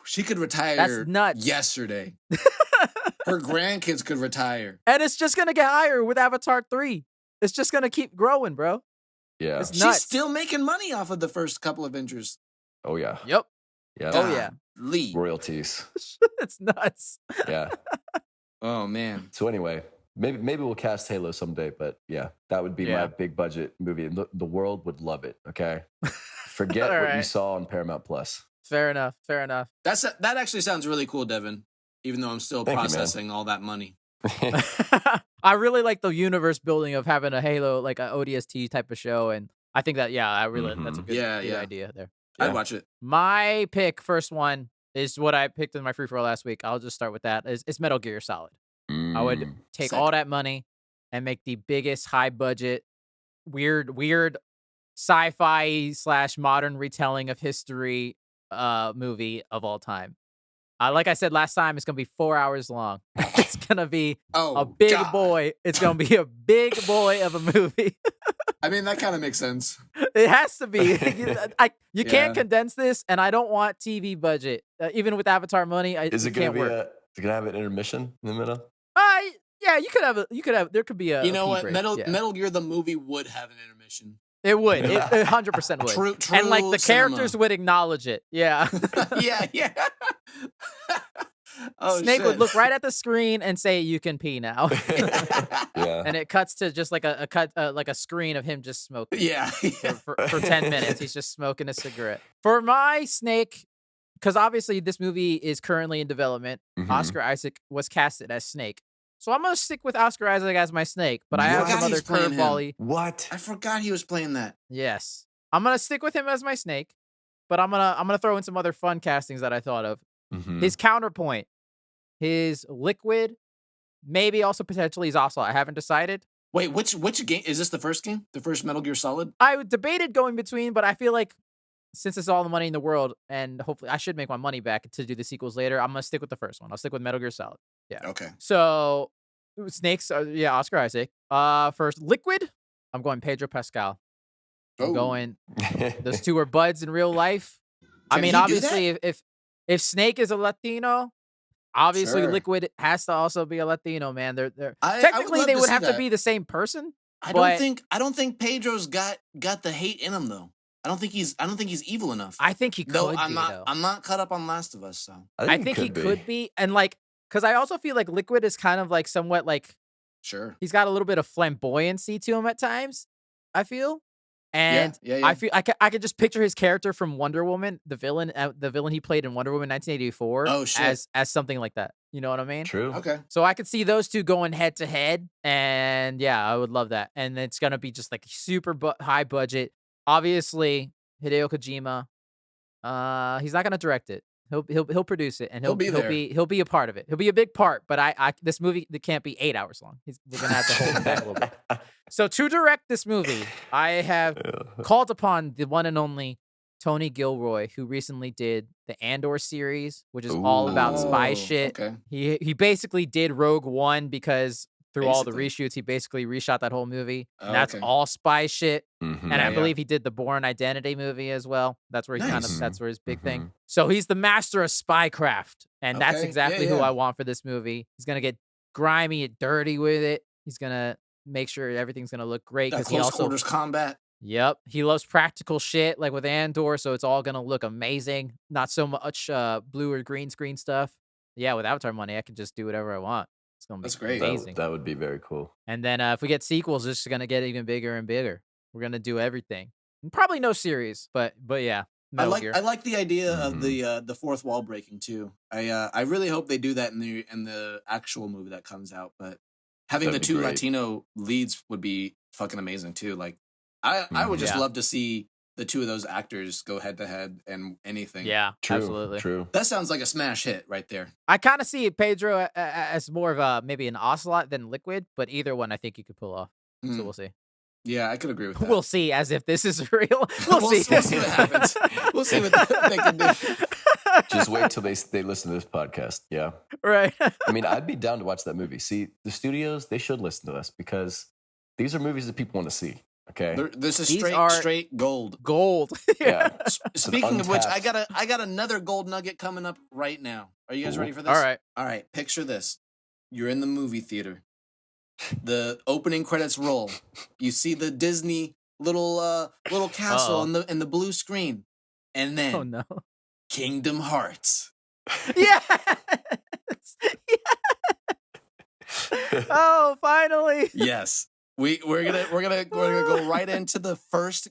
She could retire. That's nuts. Yesterday. Her grandkids could retire. And it's just going to get higher with Avatar 3. It's just going to keep growing, bro. Yeah. It's nuts. She's still making money off of the first couple Avengers. Oh, yeah. Yep. Yeah. Oh, yeah. Lee. Royalties. It's nuts. Yeah. Oh, man. So anyway, maybe we'll cast Halo someday, but yeah, that would be my big budget movie. The world would love it, okay? Forget what you saw on Paramount Plus. Fair enough. That actually sounds really cool, Devin, even though I'm still processing all that money. I really like the universe building of having a Halo, like an ODST type of show. And I think that, that's a good idea there. Yeah. I'd watch it. My pick, first one, is what I picked in my free for all last week. I'll just start with that. It's Metal Gear Solid. I would take all that money and make the biggest high budget, weird sci-fi / modern retelling of history movie of all time. Like I said last time, it's gonna be 4 hours long. It's gonna be a big boy. It's gonna be a big boy of a movie. I mean, that kind of makes sense. It has to be. You can't condense this, and I don't want TV budget. Even with Avatar money, is it gonna be is it gonna have an intermission in the middle? Yeah, you could have. There could be a. You know what? Metal Gear the movie would have an intermission. It would. It 100% would. True and like the cinema. characters would acknowledge it. Yeah. yeah. Oh Snake shit! would look right at the screen and say, "You can pee now." Yeah. And it cuts to just like a cut, like a screen of him just smoking. Yeah. For 10 minutes. He's just smoking a cigarette. For my Snake, because obviously this movie is currently in development, Oscar Isaac was casted as Snake. So I'm going to stick with Oscar Isaac as my Snake, but I have some What? other He's playing him. curveball-y. What? I forgot he was playing that. Yes. I'm going to stick with him as my Snake, but I'm going to throw in some other fun castings that I thought of. His counterpoint, his Liquid, maybe also potentially his Ocelot. I haven't decided. Wait, which game is this? The first game, the first Metal Gear Solid? I debated going between, but I feel like since it's all the money in the world, and hopefully I should make my money back to do the sequels later, I'm gonna stick with the first one. I'll stick with Metal Gear Solid. Yeah. Okay. So Snakes, Oscar Isaac. First Liquid, I'm going Pedro Pascal. I'm going. Those two are buds in real life. I mean, obviously, if Snake is a Latino, obviously Liquid has to also be a Latino, man. They're technically they would have to be the same person. I don't think Pedro's got the hate in him though. I don't think he's evil enough. I think he could though. be, I'm not caught up on Last of Us, so I think he could be, and like, because I also feel like Liquid is kind of like somewhat like, he's got a little bit of flamboyancy to him at times. I feel, and I feel I could just picture his character from Wonder Woman, the villain he played in Wonder Woman 1984, as something like that. You know what I mean? True. Okay. So I could see those two going head to head, and yeah, I would love that. And it's gonna be just like super high budget. Obviously, Hideo Kojima. He's not gonna direct it. He'll produce it, and he'll be a part of it. He'll be a big part. But this movie that can't be 8 hours long. We're gonna have to hold him back a little bit. So to direct this movie, I have called upon the one and only Tony Gilroy, who recently did the Andor series, which is all about spy shit. Okay. He basically did Rogue One because through all the reshoots, he basically reshot that whole movie. And that's all spy shit. And I believe he did the Bourne Identity movie as well. That's where that's where his big thing. So he's the master of spycraft. And that's exactly who I want for this movie. He's going to get grimy and dirty with it. He's going to make sure everything's going to look great. That close quarters combat. Yep. He loves practical shit like with Andor. So it's all going to look amazing. Not so much blue or green screen stuff. Yeah, with Avatar money, I can just do whatever I want. It's gonna be amazing. That would be very cool. And then if we get sequels, it's just gonna get even bigger and bigger. We're gonna do everything. And probably no series, but yeah. I like the idea of the fourth wall breaking too. I really hope they do that in the actual movie that comes out. But having the two Latino leads would be fucking amazing too. Like I would just love to see the two of those actors go head to head and anything. Yeah, absolutely. True. That sounds like a smash hit right there. I kind of see Pedro as more of maybe an Ocelot than Liquid, but either one I think you could pull off. So we'll see. Yeah, I could agree with that. We'll see, as if this is real. We'll see. We'll see what happens. We'll see what they can do. Just wait till they listen to this podcast. Yeah. Right. I mean, I'd be down to watch that movie. See, the studios, they should listen to us because these are movies that people want to see. Okay. This is straight gold. Gold. Yeah. Speaking of which, I got another gold nugget coming up right now. Are you guys ready for this? All right. Picture this. You're in the movie theater. The opening credits roll. You see the Disney little castle in the blue screen. And then Kingdom Hearts. Yes. Oh, finally. Yes. We're gonna go right into the first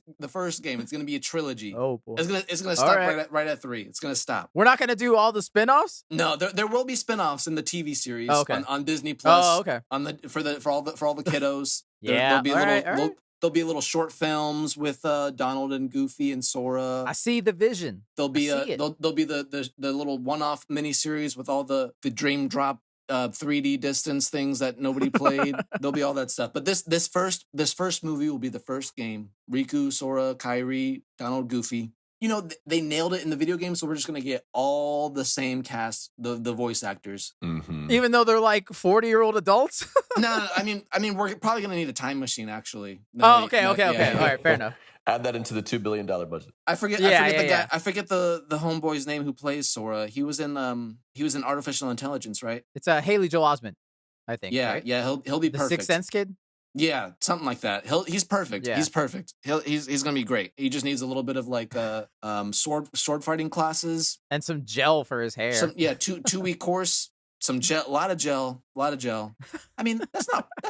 game. It's gonna be a trilogy. Oh boy. It's gonna stop right at 3. It's gonna stop. We're not gonna do all the spin-offs? No, there will be spin-offs in the TV series on Disney Plus. Oh, okay. For all the kiddos. Yeah. There'll be little short films with Donald and Goofy and Sora. I see the vision. There'll be the little one-off miniseries with all the Dream Drop 3D distance things that nobody played. There'll be all that stuff. But this first movie will be the first game. Riku, Sora, Kairi, Donald, Goofy. You know, they nailed it in the video game, so we're just gonna get all the same cast, the voice actors. Even though they're like 40-year-old adults? No, I mean we're probably gonna need a time machine actually. Okay. All right, fair enough. Add that into the $2 billion budget. I forget the homeboy's name who plays Sora. He was in Artificial Intelligence, right? It's Haley Joel Osment, I think. Yeah, right? yeah, he'll be perfect. The Sixth Sense kid? Yeah, something like that. He's perfect. Yeah. He's perfect. He's gonna be great. He just needs a little bit of like sword fighting classes and some gel for his hair. 2-week course. Some gel, a lot of gel. I mean, that's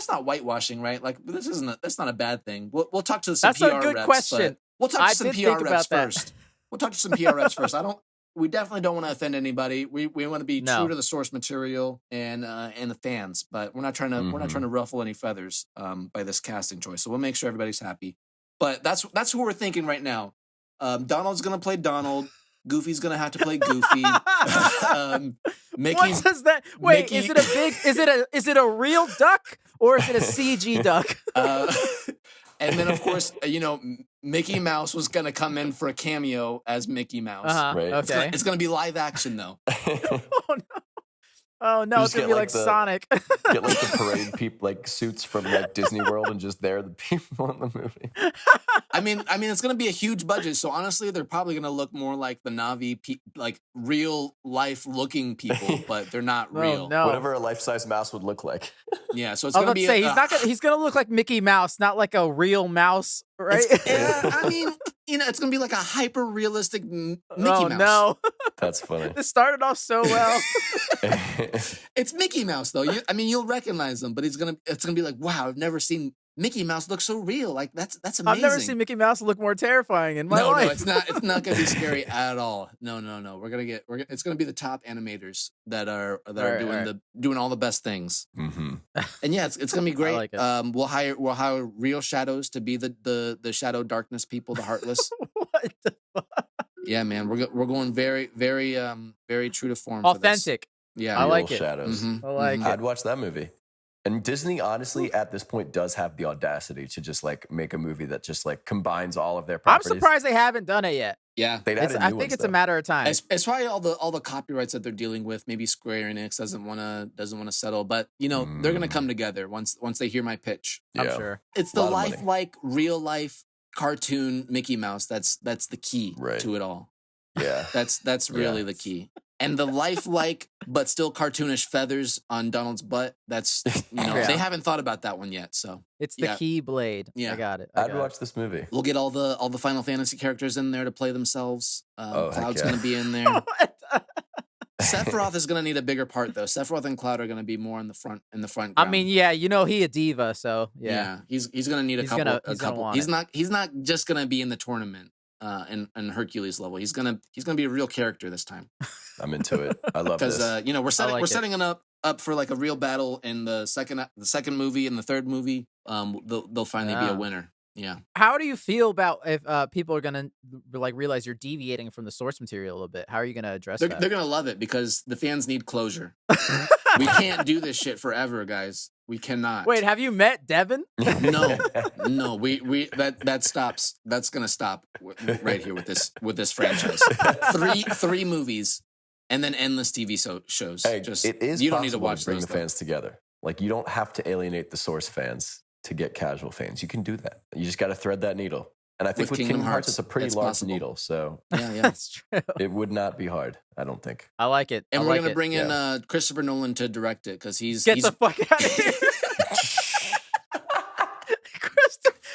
not whitewashing, right? Like that's not a bad thing. We'll talk to some That's PR a good reps. question. We'll talk to some PR reps first. We'll talk to some PR reps first. We definitely don't want to offend anybody. We want to be true to the source material and the fans, but we're not trying to ruffle any feathers by this casting choice. So we'll make sure everybody's happy. But that's who we're thinking right now. Donald's gonna play Donald. Goofy's gonna have to play Goofy. What does that? Wait, Mickey... is it a real duck or is it a CG duck? And then, of course, Mickey Mouse was going to come in for a cameo as Mickey Mouse. Right. Okay. It's going to be live action, though. Oh, no. It's going to be like Sonic. Get like the parade people, like suits from like Disney World, and just they're the people in the movie. I mean, it's going to be a huge budget. So honestly, they're probably going to look more like the Na'vi, like real life looking people, but they're not real. No. Whatever a life-size mouse would look like. Yeah. So it's going to be. He's going to look like Mickey Mouse, not like a real mouse, right? I mean, it's going to be like a hyper realistic Mickey Mouse. No. That's funny. This started off so well. It's Mickey Mouse, though. You'll recognize him, but it's gonna be like, wow, I've never seen Mickey Mouse look so real. Like that's amazing. I've never seen Mickey Mouse look more terrifying in my life. No, it's not gonna be scary at all. No. It's gonna be the top animators that are doing all the best things. Mm-hmm. And yeah, it's gonna be great. I like it. We'll hire real shadows to be the shadow darkness people, the heartless. What the fuck? Yeah, man, we're going very, very, very true to form. Authentic. Yeah, I like it. Shadows. I like it. I'd watch that movie. And Disney, honestly, at this point, does have the audacity to just like make a movie that just like combines all of their properties. I'm surprised they haven't done it yet. Yeah, I think it's a matter of time. It's probably all the copyrights that they're dealing with. Maybe Square Enix doesn't want to settle, but they're gonna come together once they hear my pitch. I'm sure it's the lifelike, real life cartoon Mickey Mouse. That's the key to it all. Yeah, that's really the key. And the lifelike but still cartoonish feathers on Donald's butt. That's they haven't thought about that one yet. So it's the Keyblade. Yeah, I got it. I'd watch this movie. We'll get all the Final Fantasy characters in there to play themselves. Cloud's going to be in there. Sephiroth is going to need a bigger part though. Sephiroth and Cloud are going to be more in the front. Ground. I mean, yeah, he a diva, so yeah. He's going to need a couple. He's not just going to be in the tournament. And Hercules level, he's gonna be a real character this time. I'm into it. I love this because we're setting it up for like a real battle in the second movie and the third movie. They'll finally be a winner. Yeah. How do you feel about if people are gonna like realize you're deviating from the source material a little bit? How are you gonna address that? They're gonna love it because the fans need closure. We can't do this shit forever, guys. We cannot. Wait, have you met Devin? No. We that stops. That's gonna stop right here with this franchise. Three movies, and then endless TV shows. Hey, it is you don't need to watch to bring those, the fans together. Like you don't have to alienate the source fans to get casual fans. You can do that. You just got to thread that needle. And I think with Kingdom Hearts, it's a pretty large needle. So yeah, that's true. It would not be hard, I don't think. I like it. And we're going to bring in Christopher Nolan to direct it because he's... Get the fuck out of here.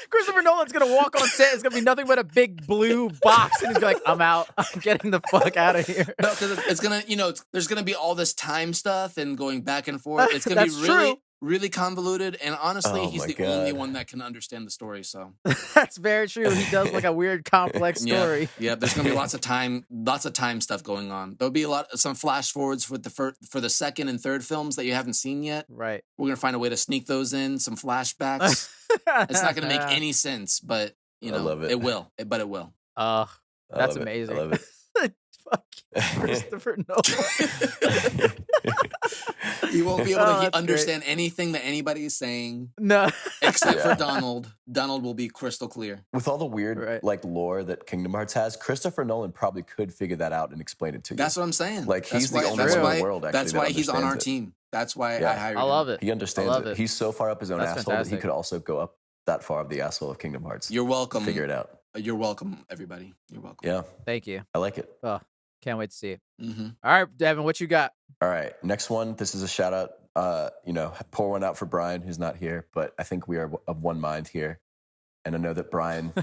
Christopher Nolan's going to walk on set. It's going to be nothing but a big blue box. And he's like, I'm out. I'm getting the fuck out of here. No, because it's going to, there's going to be all this time stuff and going back and forth. It's going to be really convoluted, and honestly, he's the only one that can understand the story. So that's very true. He does like a weird, complex story. Yeah. There's gonna be lots of time stuff going on. There'll be some flash forwards for the second and third films that you haven't seen yet. Right. We're gonna find a way to sneak those in. Some flashbacks. It's not gonna make any sense, but I love it. It will. But it will. That's amazing. I love it. Fuck Christopher Nolan. You won't be able to understand anything that anybody is saying. No. Except for Donald. Donald will be crystal clear. With all the weird like lore that Kingdom Hearts has, Christopher Nolan probably could figure that out and explain it to you. That's what I'm saying. Like he's the only one in the world actually. That's why he's on our team. That's why I hired him. I love it. He understands it. He's so far up his own asshole that he could also go up that far of the asshole of Kingdom Hearts. You're welcome. Figure it out. You're welcome, everybody. You're welcome. Yeah. Thank you. I like it. Oh, can't wait to see it. Mm-hmm. All right, Devin, what you got? All right. Next one. This is a shout out. pour one out for Brian, who's not here, but I think we are of one mind here. And I know that Brian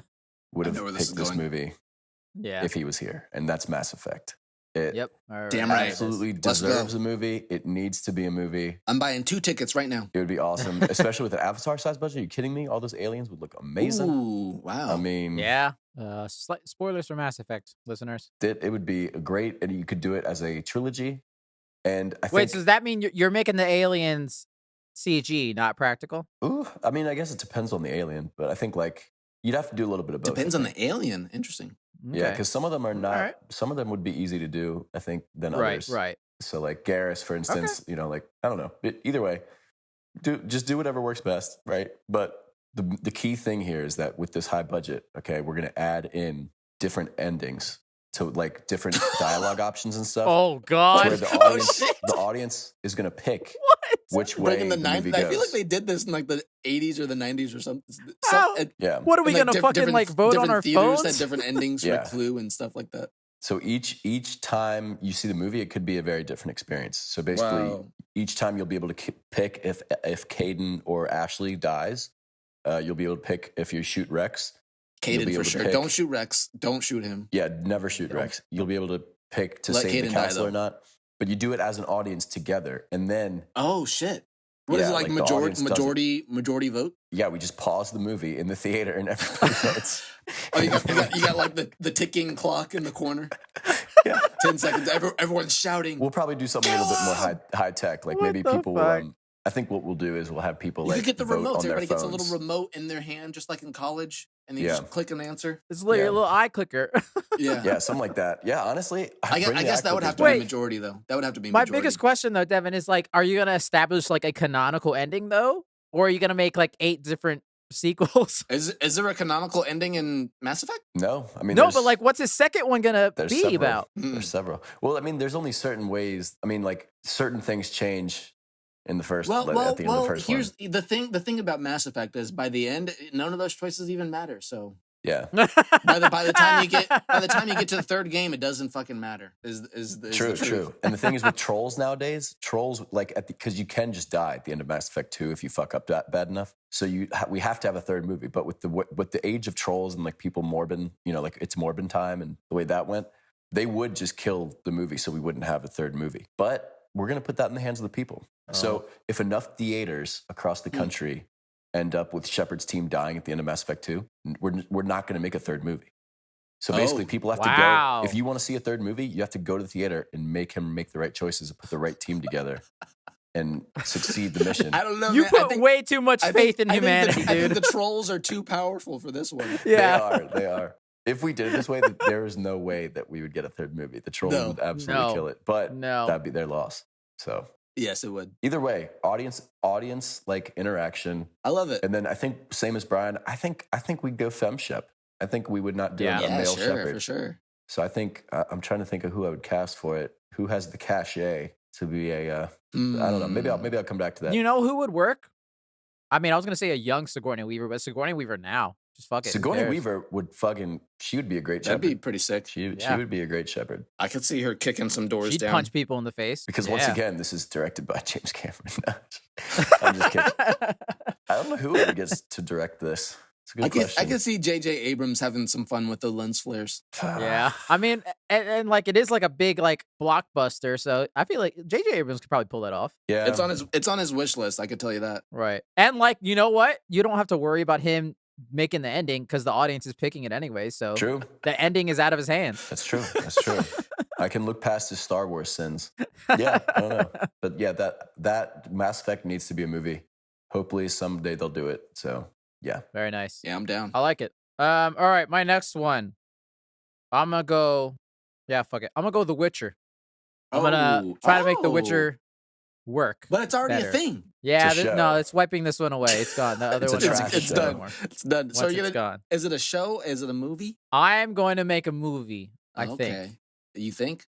would have picked this movie if he was here, and that's Mass Effect. It damn right. absolutely deserves a movie. It needs to be a movie. I'm buying 2 tickets right now. It would be awesome, especially with an Avatar-sized budget. Are you kidding me? All those aliens would look amazing. Ooh, wow. I mean... Yeah. Spoilers for Mass Effect, listeners. It would be great, and you could do it as a trilogy. And I think... Wait, so does that mean you're making the aliens CG, not practical? Ooh, I mean, I guess it depends on the alien, but I think you'd have to do a little bit of both. Depends on the alien. Interesting. Okay. Yeah, because some of them are not. Right. Some of them would be easy to do, I think, than others. Right. So Garrus, for instance, I don't know. Either way, just do whatever works best, right? But the key thing here is that with this high budget, okay, we're gonna add in different endings to different dialogue options and stuff. Oh God! Where the audience is gonna pick which way in the movie goes. I feel like they did this in the 80s or the 90s or something. Yeah. What are we gonna fucking vote on our phones? Had different endings for Clue and stuff like that. So each time you see the movie, it could be a very different experience. So basically, each time you'll be able to pick if Caden or Ashley dies. You'll be able to pick if you shoot Rex. Caden for sure. Don't shoot Rex. Don't shoot him. Yeah, never shoot Rex. You'll be able to pick to save the castle or not. But you do it as an audience together, and then oh shit! What is it majority vote? Yeah, we just pause the movie in the theater and everybody votes. You got the ticking clock in the corner. Yeah, 10 seconds. Everyone's shouting. We'll probably do something a little bit more high tech. Maybe people will. I think what we'll do is we'll have people you get the vote remotes. on Everybody their gets a phones. little remote in their hand, just like in college, and you just click an answer. It's like a little eye clicker. Yeah, something like that. Yeah, honestly, I guess that would have to be majority, though. That would have to be my biggest question, though, Devin, is are you gonna establish a canonical ending, though, or are you gonna make 8 different sequels? Is there a canonical ending in Mass Effect? No, I mean no, but what's his second one gonna be several. about? There's several. Well, I mean, there's only certain ways. I mean, certain things change. In the first, at the end of the first here's the thing. The thing about Mass Effect is, by the end, none of those choices even matter. So yeah, by the time you get to the third game, it doesn't fucking matter. Is true. And the thing is with trolls nowadays, because you can just die at the end of Mass Effect 2 if you fuck up that bad enough. So we have to have a third movie. But with the age of trolls and people Morbin, it's Morbin time and the way that went, they would just kill the movie so we wouldn't have a third movie. But we're going to put that in the hands of the people. So if enough theaters across the country end up with Shepard's team dying at the end of Mass Effect 2, we're not going to make a third movie. So basically people have to go. If you want to see a third movie, you have to go to the theater and make him make the right choices and put the right team together and succeed the mission. I don't know. You put way too much faith in humanity, dude. I think the trolls are too powerful for this one. Yeah. They are. If we did it this way, there is no way that we would get a third movie. The trolls would absolutely kill it. But that'd be their loss. So yes, it would. Either way, audience interaction. I love it. And then I think same as Brian. I think we'd go femshep. I think we would not do a male shepherd for sure. So I think I'm trying to think of who I would cast for it. Who has the cachet to be a? I don't know. Maybe I'll come back to that. You know who would work? I mean, I was gonna say a young Sigourney Weaver, but Sigourney Weaver now. Just fuck it. Sigourney Weaver she would be a great shepherd. That'd be pretty sick. She would be a great shepherd. I could see her kicking some doors She'd down. punch people in the face. Because once again, this is directed by James Cameron. I'm just kidding. I don't know who would get to direct this. It's a good question. I can see J.J. Abrams having some fun with the lens flares. Yeah. I mean, and it is a big blockbuster, so I feel like J.J. Abrams could probably pull that off. Yeah. It's on his wish list, I could tell you that. Right. And you know what? You don't have to worry about him making the ending because the audience is picking it anyway. So true. The ending is out of his hands. That's true. I can look past his Star Wars sins. Yeah, I don't know. But yeah, that Mass Effect needs to be a movie. Hopefully someday they'll do it. So yeah. Very nice. Yeah, I'm down. I like it. All right, my next one. I'm gonna go. Yeah, fuck it. I'm gonna go The Witcher. I'm gonna try to make The Witcher work. But it's already better. a thing. Yeah, no, it's wiping this one away. It's gone. The other one's it's done. It's done. So it's gone. Is it a show? Is it a movie? I'm going to make a movie. I think. You think?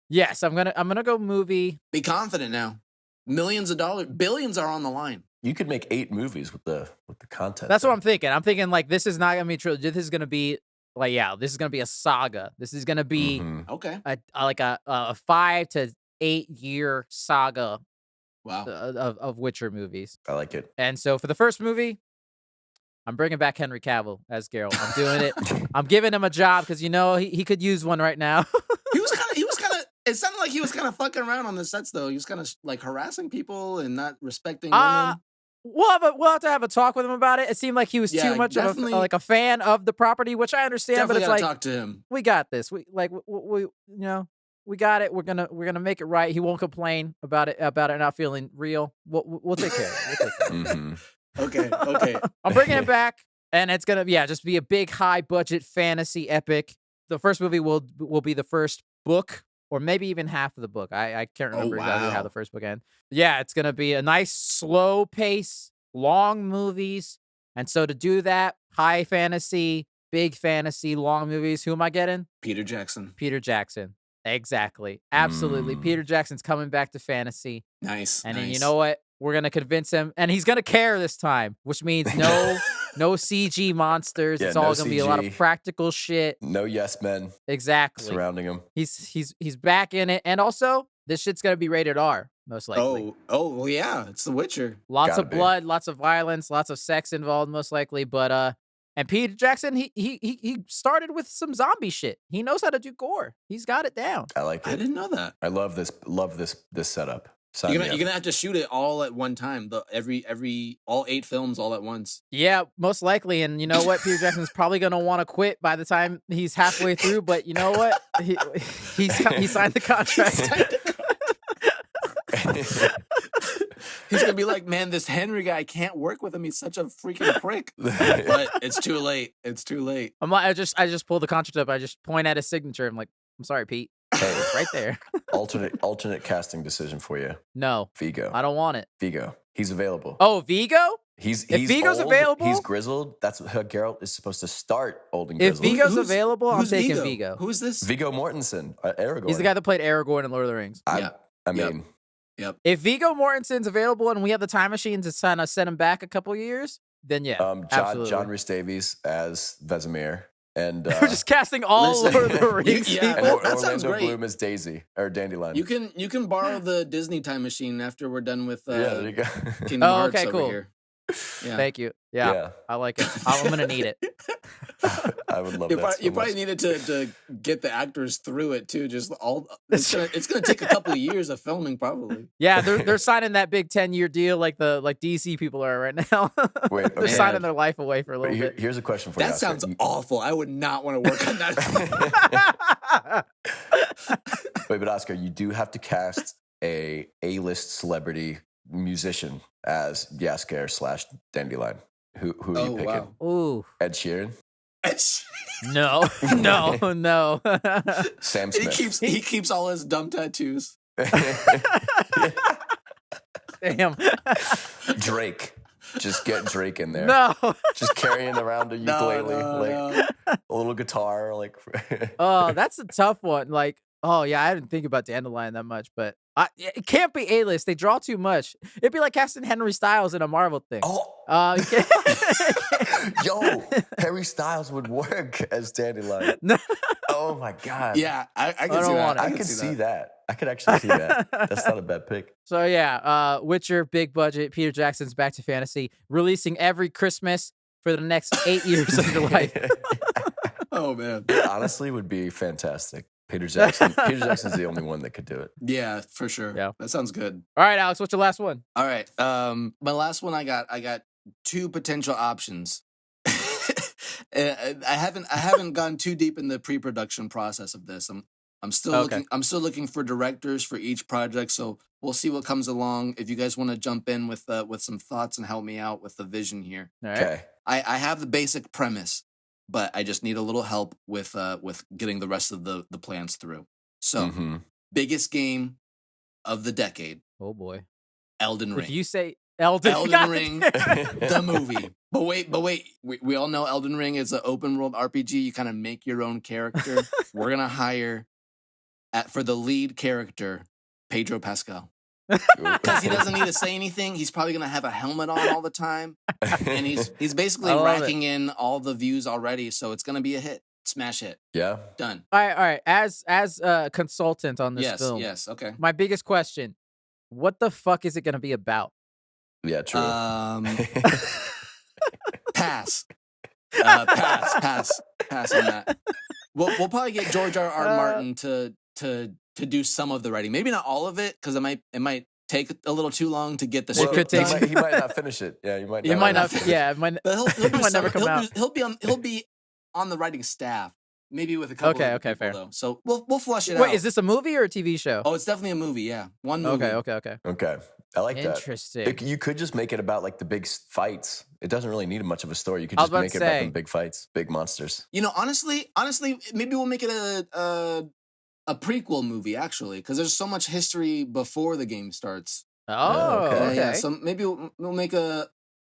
Yes, I'm gonna go movie. Be confident now. Millions of dollars, billions are on the line. You could make 8 movies with the content. That's what I'm thinking. I'm thinking this is not gonna be true. This is gonna be this is gonna be a saga. This is gonna be okay, a 5 to 8 year saga Wow. of Witcher movies. I like it. And so for the first movie, I'm bringing back Henry Cavill as Geralt. I'm doing it. I'm giving him a job because he could use one right now. He was kind of. It sounded like he was kind of fucking around on the sets, though. He was kind of like harassing people and not respecting women. We'll have to have a talk with him about it. It seemed like he was too much of a fan of the property, which I understand. But it's like, talk to him. We got this. We got it. We're gonna make it right. He won't complain about it not feeling real. We'll take care of it. Mm-hmm. Okay. I'm bringing it back, and it's gonna just be a big, high budget fantasy epic. The first movie will be the first book, or maybe even half of the book. I can't remember exactly how the first book ends. Yeah, it's gonna be a nice, slow pace, long movies, and so to do that, high fantasy, big fantasy, long movies. Who am I getting? Peter Jackson. Peter Jackson. Exactly. Absolutely. Peter Jackson's coming back to fantasy. Nice. And then you know what? We're going to convince him, and he's going to care this time, which means no CG monsters. It's all going to be a lot of practical shit. No yes men. Exactly. Surrounding him. He's back in it. And also, this shit's going to be rated R, most likely. Oh, well, yeah. It's The Witcher. Lots of blood, lots of violence, lots of sex involved, most likely. But, and Peter Jackson, he started with some zombie shit. He knows how to do gore. He's got it down. I like it. I didn't know that. I love this setup. You're gonna have to shoot it all at one time. All 8 films all at once. Yeah, most likely. And you know what? Peter Jackson's probably gonna want to quit by the time he's halfway through. But you know what? He signed the contract. He's gonna be like, man, this Henry guy, can't work with him. He's such a freaking prick. But it's too late. It's too late. I just pull the contract up. I just point at his signature. I'm like, I'm sorry, Pete. Hey, it's right there. alternate casting decision for you. No, Vigo. I don't want it. Vigo. He's available. Oh, Vigo? If Vigo's old, available, he's grizzled. That's how Geralt is supposed to start. Old and grizzled. If Vigo's available, I'm taking Vigo. Who's this? Viggo Mortensen, Aragorn. He's the guy that played Aragorn in Lord of the Rings. I mean, yep. If Viggo Mortensen's available and we have the time machine to kind of send him back a couple years, then yeah, absolutely. John Rhys Davies as Vesemir. And we're just casting all Lord of the Rings people. And that sounds great. Bloom as Daisy or Dandelion. You can borrow the Disney time machine after we're done with there you go. Kingdom Hearts okay, over cool. here. Yeah. Thank you. Yeah, I like it. I'm gonna need it. I would love that. You probably needed to get the actors through it too. Just it's gonna take a couple of years of filming, probably. Yeah, they're signing that big 10-year deal like DC people are right now. Wait, they're signing their life away for a little bit. Here's a question for you. That sounds awful. I would not want to work on that. Wait, but Oscar, you do have to cast a A-list celebrity musician as Jaskier / Dandelion. Who are you picking? Wow. Ooh, Ed Sheeran? No. Sam Smith. He keeps all his dumb tattoos. Damn. Drake. Just get Drake in there. No. Just carrying around a ukulele, no. a little guitar, like. Oh, that's a tough one. Like, oh yeah, I didn't think about Dandelion that much, but it can't be A-list. They draw too much. It'd be like casting Henry Styles in a Marvel thing. Oh. Yo, Harry Styles would work as Dandelion. No. Oh my god. Yeah, I can see that. I can see that. I could actually see that. That's not a bad pick. So yeah, Witcher, big budget. Peter Jackson's back to fantasy, releasing every Christmas for the next 8 years of your life. Oh man, it honestly would be fantastic. Peter Jackson's the only one that could do it. Yeah, for sure. Yeah, that sounds good. All right, Alex, what's your last one? All right, my last one, I got 2 potential options. I haven't gone too deep in the pre-production process of this. I'm still looking for directors for each project, so we'll see what comes along. If you guys want to jump in with some thoughts and help me out with the vision here. All right. Okay. I have the basic premise, but I just need a little help with getting the rest of the plans through. So, biggest game of the decade. Oh boy, Elden Ring. If you say Elden Ring, the movie. But wait, we all know Elden Ring is an open world RPG. You kind of make your own character. We're gonna hire for the lead character Pedro Pascal. Because he doesn't need to say anything. He's probably gonna have a helmet on all the time, and he's basically racking in all the views already. So it's gonna be a hit, smash hit. Yeah, done. All right. As a consultant on this film, yes, okay. My biggest question: What the fuck is it going to be about? Yeah, true. Pass. Pass on that. We'll probably get George R. Martin to do some of the writing. Maybe not all of it, because it might take a little too long to get the script done. He might not finish it. Yeah, you might. He might not. Yeah, it might, but it might never come out. He'll be on the writing staff. Maybe with a couple of people, fair. Though. So we'll flush it out. Wait, is this a movie or a TV show? Oh, it's definitely a movie, yeah. One movie. Okay. I like that. Interesting. You could just make it about like the big fights. It doesn't really need much of a story. You could just make it about the big fights, big monsters. Honestly, maybe we'll make it a prequel movie, actually, because there's so much history before the game starts. Oh, okay. Yeah, so maybe we'll make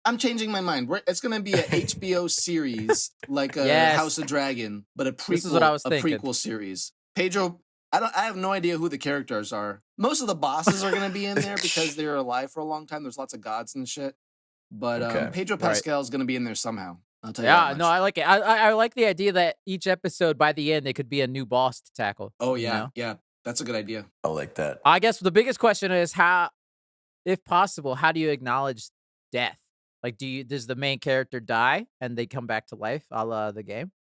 I'm changing my mind. It's going to be a HBO series, like a House of Dragon, but a prequel. This is what I was thinking. A prequel series. Pedro, I have no idea who the characters are. Most of the bosses are going to be in there because they're alive for a long time. There's lots of gods and shit. But Pedro Pascal is going to be in there somehow. I'll tell you that much. No, I like it. I like the idea that each episode, by the end, it could be a new boss to tackle. Oh, yeah. Yeah, that's a good idea. I like that. I guess the biggest question is how, if possible, how do you acknowledge death? Like, does the main character die and they come back to life, a la the game?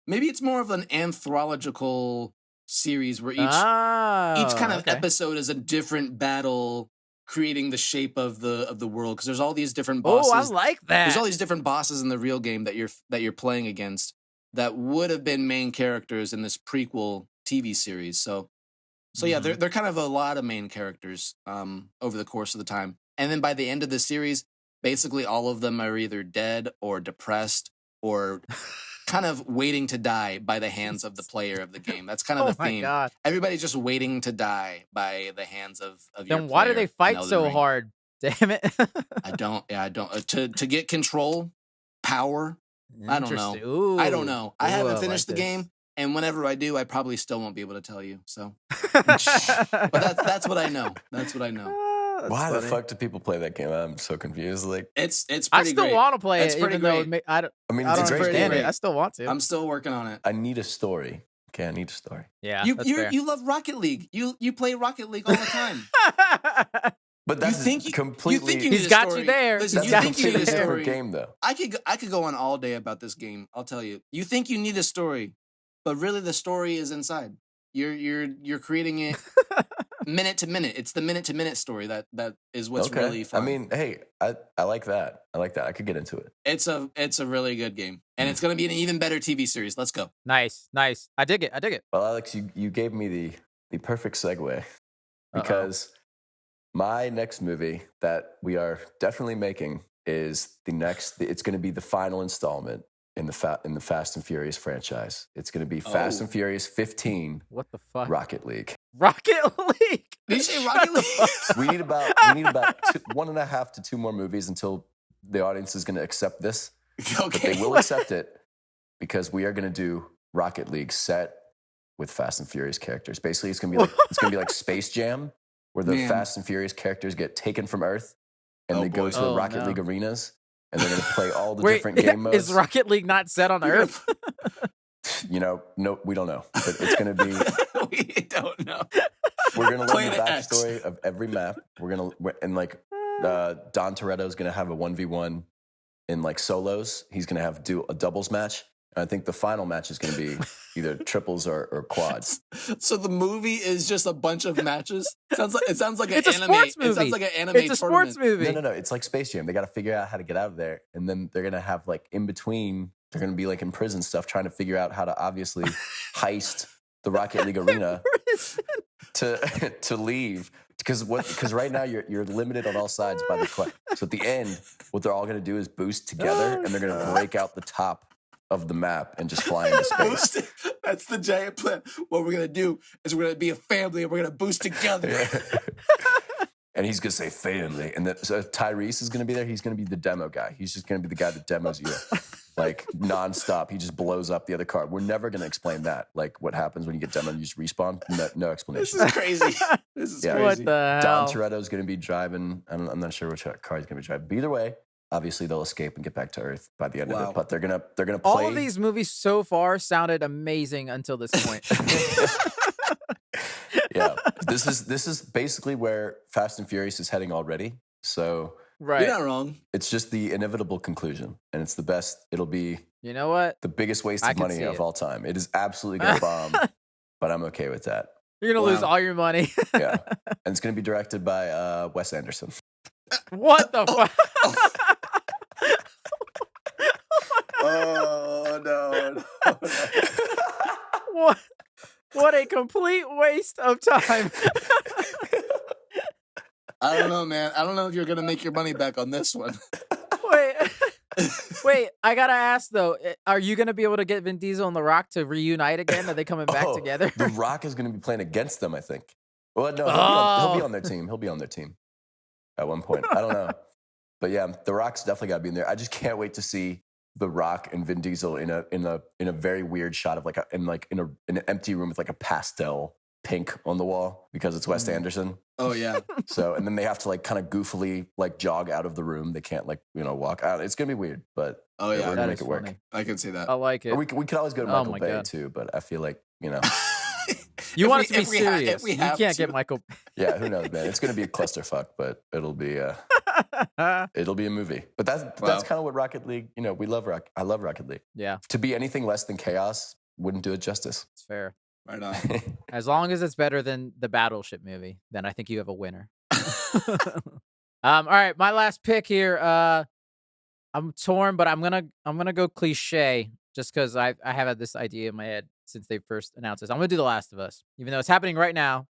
Maybe it's more of an anthological series where each kind of episode is a different battle, creating the shape of the world. Because there's all these different bosses. Oh, I like that. There's all these different bosses in the real game that you're playing against that would have been main characters in this prequel TV series. So yeah, they're kind of a lot of main characters over the course of the time, and then by the end of the series, basically all of them are either dead or depressed or kind of waiting to die by the hands of the player of the game. That's kind of the theme. God. Everybody's just waiting to die by the hands of your player. Then why do they fight so hard? Damn it. I don't. To get control, power. I don't know. Ooh. I don't know. I haven't finished the game, and whenever I do, I probably still won't be able to tell you. So, but that's what I know. That's what I know. Why the fuck do people play that game? I'm so confused. Like it's pretty I still want to play it, even though I mean, it's a great game. I still want to. I'm still working on it. I need a story. Okay, I need a story. Yeah, you love Rocket League. You play Rocket League all the time. But that's completely. He's got you there. Listen, you think you need a story? Game though. I could go on all day about this game. I'll tell you. You think you need a story, but really the story is inside. You're creating it minute to minute. It's the minute to minute story that is what's really fun. I mean, hey, I like that. I like that. I could get into it. It's a really good game, and it's going to be an even better TV series. Let's go. Nice. I dig it. Well, Alex, you gave me the perfect segue because my next movie that we are definitely making is it's going to be the final installment in the Fast and Furious franchise. It's going to be Fast and Furious 15. What the fuck? Rocket League. Rocket League. Did you say Rocket League? we need about 1.5 to 2 more movies until the audience is going to accept this. Okay. But they will accept it because we are going to do Rocket League set with Fast and Furious characters. Basically, it's going to be like Space Jam, where the Fast and Furious characters get taken from Earth and they go to the Rocket League arenas. And they're going to play all the different game modes. Is Rocket League not set on Earth? No, we don't know. But it's going to be... We don't know. We're going to learn the backstory of every map. Don Toretto's going to have a 1v1 in like solos. He's going to do a doubles match. And I think the final match is going to be either triples or quads. So the movie is just a bunch of matches? It sounds like an anime. Sports movie. It sounds like an anime It's a sports movie. No. It's like Space Jam. They got to figure out how to get out of there. And then they're going to have like in between, they're going to be like in prison stuff, trying to figure out how to obviously heist the Rocket League arena to leave. Because right now you're limited on all sides by the quest. So at the end, what they're all going to do is boost together and they're going to break out the top of the map and just fly into space. That's the giant plan. What we're going to do is we're going to be a family and we're going to boost together. And he's going to say family. And so Tyrese is going to be there. He's going to be the demo guy. He's just going to be the guy that demos you like nonstop. He just blows up the other car. We're never going to explain that. Like what happens when you get demoed, you just respawn. No explanation. This is crazy. This is crazy. What the Don hell? Toretto is going to be driving. I'm not sure which car he's going to be driving. But either way, obviously they'll escape and get back to Earth by the end of it. But they're gonna play. All of these movies so far sounded amazing until this point. Yeah, this is basically where Fast and Furious is heading already. So You're not wrong. It's just the inevitable conclusion, and it's the best. It'll be, you know what? The biggest waste of money of all time. It is absolutely going to bomb, but I'm okay with that. You're going to lose all your money. Yeah, and it's going to be directed by Wes Anderson. What the fuck? Oh no! What a complete waste of time. I don't know, man. I don't know if you're gonna make your money back on this one. Wait. I gotta ask though. Are you gonna be able to get Vin Diesel and The Rock to reunite again? Are they coming back together? The Rock is gonna be playing against them, I think. Well, no, he'll be on their team. He'll be on their team at one point. I don't know, but yeah, The Rock's definitely got to be in there. I just can't wait to see The Rock and Vin Diesel in a very weird shot of in an empty room with like a pastel pink on the wall because it's Wes Anderson. Oh yeah. So and then they have to like kind of goofily like jog out of the room. They can't like walk out. It's gonna be weird, but we're gonna make it work. Funny. I can see that. I like it. Or we could always go to Michael Bay too, but I feel like you want it to be serious. You can't get Michael. Yeah, who knows, man? It's gonna be a clusterfuck, but it'll be a movie. But that's kind of what Rocket League. We love I love Rocket League. Yeah. To be anything less than chaos wouldn't do it justice. It's fair. Right on. As long as it's better than the Battleship movie, then I think you have a winner. All right, my last pick here. I'm torn, but I'm gonna go cliche just because I have had this idea in my head since they first announced this. I'm gonna do The Last of Us, even though it's happening right now,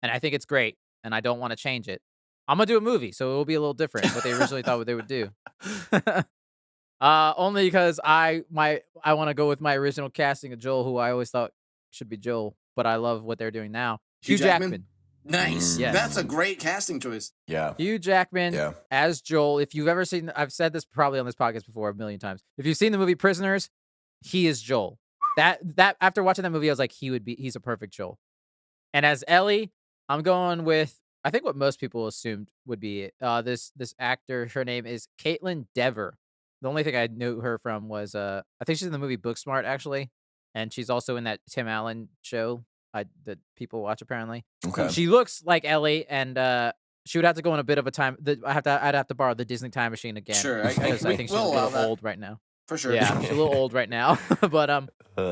and I think it's great, and I don't want to change it. I'm gonna do a movie, so it will be a little different what they originally thought what they would do. Only because I want to go with my original casting of Joel, who I always thought should be Joel, but I love what they're doing now. Hugh Jackman. Nice. Yes. That's a great casting choice. Yeah. Hugh Jackman as Joel. If you've ever seen, I've said this probably on this podcast before a million times. If you've seen the movie Prisoners, he is Joel. That after watching that movie, I was like, he's a perfect Joel. And as Ellie, I'm going with, I think what most people assumed would be it. This actor, her name is Caitlin Dever. The only thing I knew her from was, I think she's in the movie Booksmart, actually. And she's also in that Tim Allen show that people watch, apparently. Okay. She looks like Ellie, and she would have to go on a bit of a time. I'd have to borrow the Disney time machine again. Sure. I think she's a little old right now. For sure. Yeah, she's a little old right now. But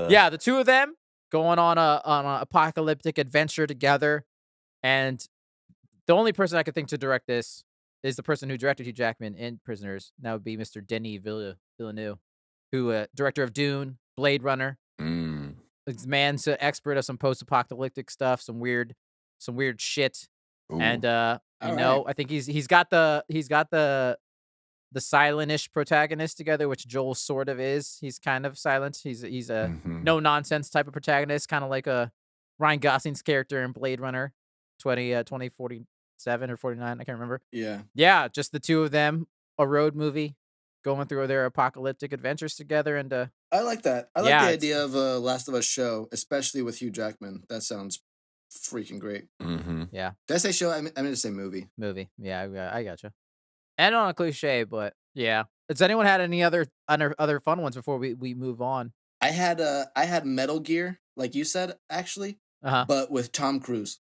yeah, the two of them going on a apocalyptic adventure together. And the only person I could think to direct this is the person who directed Hugh Jackman in Prisoners. That would be Mr. Denis Villeneuve, who director of Dune, Blade Runner. This man's an expert of some post-apocalyptic stuff, some weird shit. Ooh. And I think he's got the silent-ish protagonist together, which Joel sort of is. He's kind of silent. He's a no nonsense type of protagonist, kind of like a Ryan Gosling's character in Blade Runner 2047 or 49, I can't remember. Yeah, just the two of them, a road movie, going through their apocalyptic adventures together. And I like that. I like the idea of a Last of Us show, especially with Hugh Jackman. That sounds freaking great. Yeah. Did I say show? I meant to say movie. Movie. Yeah, I gotcha. And on a cliche, but yeah. Has anyone had any other fun ones before we move on? I had Metal Gear, like you said, actually, but with Tom Cruise.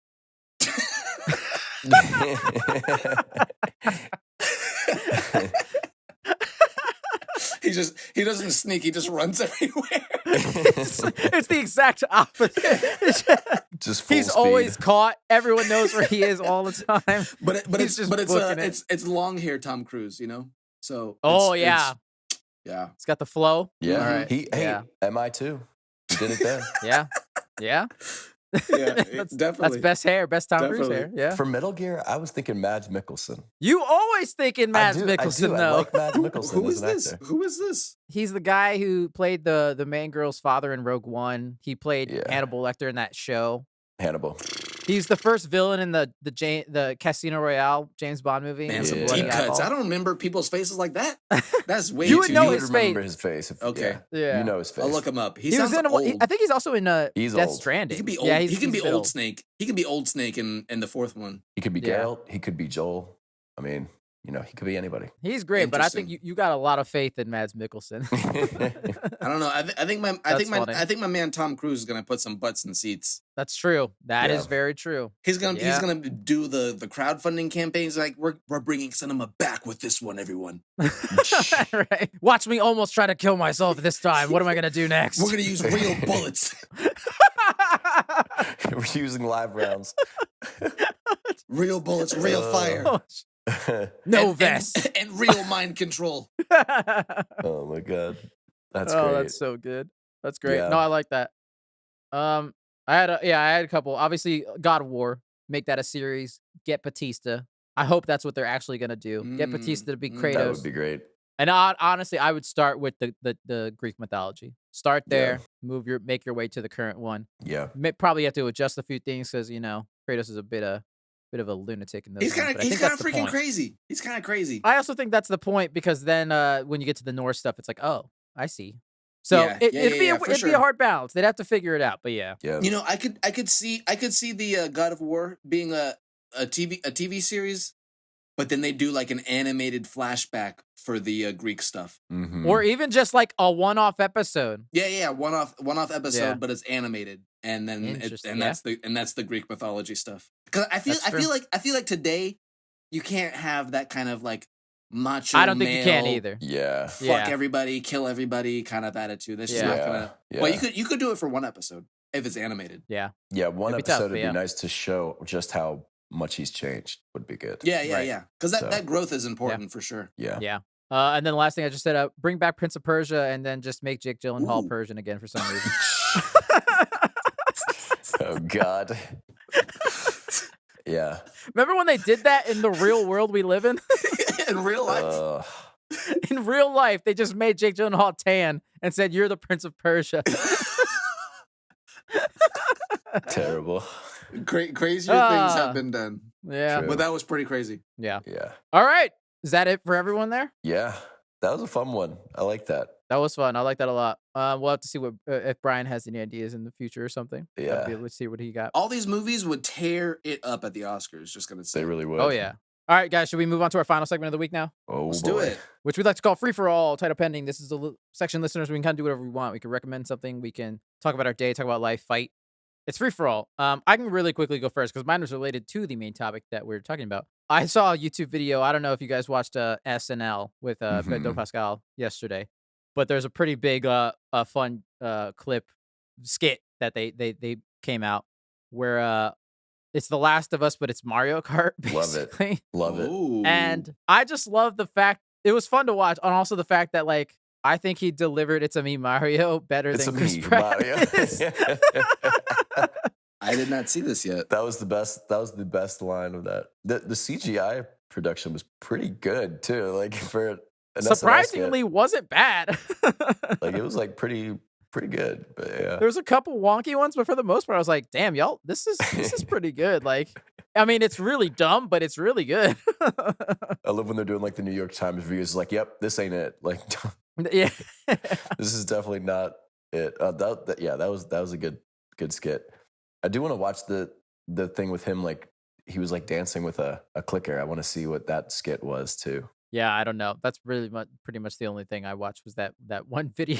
He doesn't sneak. He just runs everywhere. It's the exact opposite. Just full he's speed. Always caught. Everyone knows where he is all the time. But it's long hair Tom Cruise, So yeah. It's got the flow. Yeah. All right. MI too. He did it there. Yeah. Yeah, that's definitely. Best hair, best Tom Cruise hair. Yeah. For Metal Gear, I was thinking Mads Mikkelsen. You always thinking Mads Mikkelsen, though. I like Mads Mikkelsen. Who is this? Actor. Who is this? He's the guy who played the main girl's father in Rogue One. He played Hannibal Lecter in that show. Hannibal. He's the first villain in the Casino Royale James Bond movie. Man, some deep cuts. I don't remember people's faces like that. That's way you too. Know you his remember face. his face. Okay. Yeah. You know his face. I'll look him up. He was in old. I think he's also in Death Stranding. He can be old. Yeah, he can be Old Snake. He can be Old Snake in the fourth one. He could be Geralt. He could be Joel. I mean, You know, he could be anybody. He's great, but I think you got a lot of faith in Mads Mikkelsen. I don't know. I think my man Tom Cruise is gonna put some butts in seats. That's true. That is very true. He's gonna do the crowdfunding campaigns. Like we're bringing cinema back with this one, everyone. Right. Watch me almost try to kill myself this time. What am I gonna do next? We're gonna use real bullets. We're using live rounds. Real bullets, real fire. No vest. And real mind control. Oh my god. That's great. That's so good. That's great. Yeah. No, I like that. I had a couple. Obviously, God of War. Make that a series. Get Batista. I hope that's what they're actually gonna do. Get Batista to be Kratos. That would be great. And honestly, I would start with the Greek mythology. Start there. Make your way to the current one. Yeah. Probably have to adjust a few things because Kratos is a bit of a lunatic in those. He's kind of freaking crazy. He's kind of crazy. I also think that's the point because then when you get to the Norse stuff, it's like, oh, I see. So it'd be a hard balance. They'd have to figure it out, but yeah. You know, I could see the God of War being a TV series, but then they do like an animated flashback for the Greek stuff, or even just like a one-off episode. Yeah, one-off episode, but it's animated, and then that's the Greek mythology stuff. Because I feel like today you can't have that kind of like macho. I don't think you can either. Yeah, fuck everybody, kill everybody kind of attitude. That's just not gonna. Yeah. Well, you could do it for one episode if it's animated. Yeah, one episode would be nice to show just how much he's changed. Would be good. Yeah. Because that growth is important for sure. Yeah. And then the last thing I just said, bring back Prince of Persia and then just make Jake Gyllenhaal Persian again for some reason. Oh God. Yeah. Remember when they did that in the real world we live in? In real life? In real life, they just made Jake Gyllenhaal tan and said, "You're the Prince of Persia." Terrible. Crazier things have been done. Yeah. But that was pretty crazy. Yeah. Yeah. All right. Is that it for everyone there? Yeah. That was a fun one. I like that. That was fun. I like that a lot. We'll have to see what if Brian has any ideas in the future or something. Yeah. Let's see what he got. All these movies would tear it up at the Oscars, just going to say. They really would. Oh, yeah. All right, guys, should we move on to our final segment of the week now? Let's do it. Which we like to call Free For All, title pending. This is a section, listeners, we can kind of do whatever we want. We can recommend something. We can talk about our day, talk about life, fight. It's free for all. I can really quickly go first because mine was related to the main topic that we're talking about. I saw a YouTube video. I don't know if you guys watched SNL with Pedro Pascal yesterday, but there's a pretty big, fun skit that they came out where it's The Last of Us, but it's Mario Kart, basically. Love it. Ooh. And I just love the fact it was fun to watch, and also the fact that like I think he delivered "It's a Me Mario" better than Chris Pratt. I did not see this yet. That was the best line of that. The CGI production was pretty good too. Like for surprisingly wasn't bad. Like it was like pretty good. But yeah, there was a couple wonky ones, but for the most part, I was like, "Damn, y'all, this is pretty good." Like, I mean, it's really dumb, but it's really good. I love when they're doing like the New York Times reviews. Like, "Yep, this ain't it." Like, yeah, this is definitely not it. That was a good skit. I do want to watch the thing with him. Like he was like dancing with a clicker. I want to see what that skit was too. Yeah, I don't know. That's really pretty much the only thing I watched was that one video.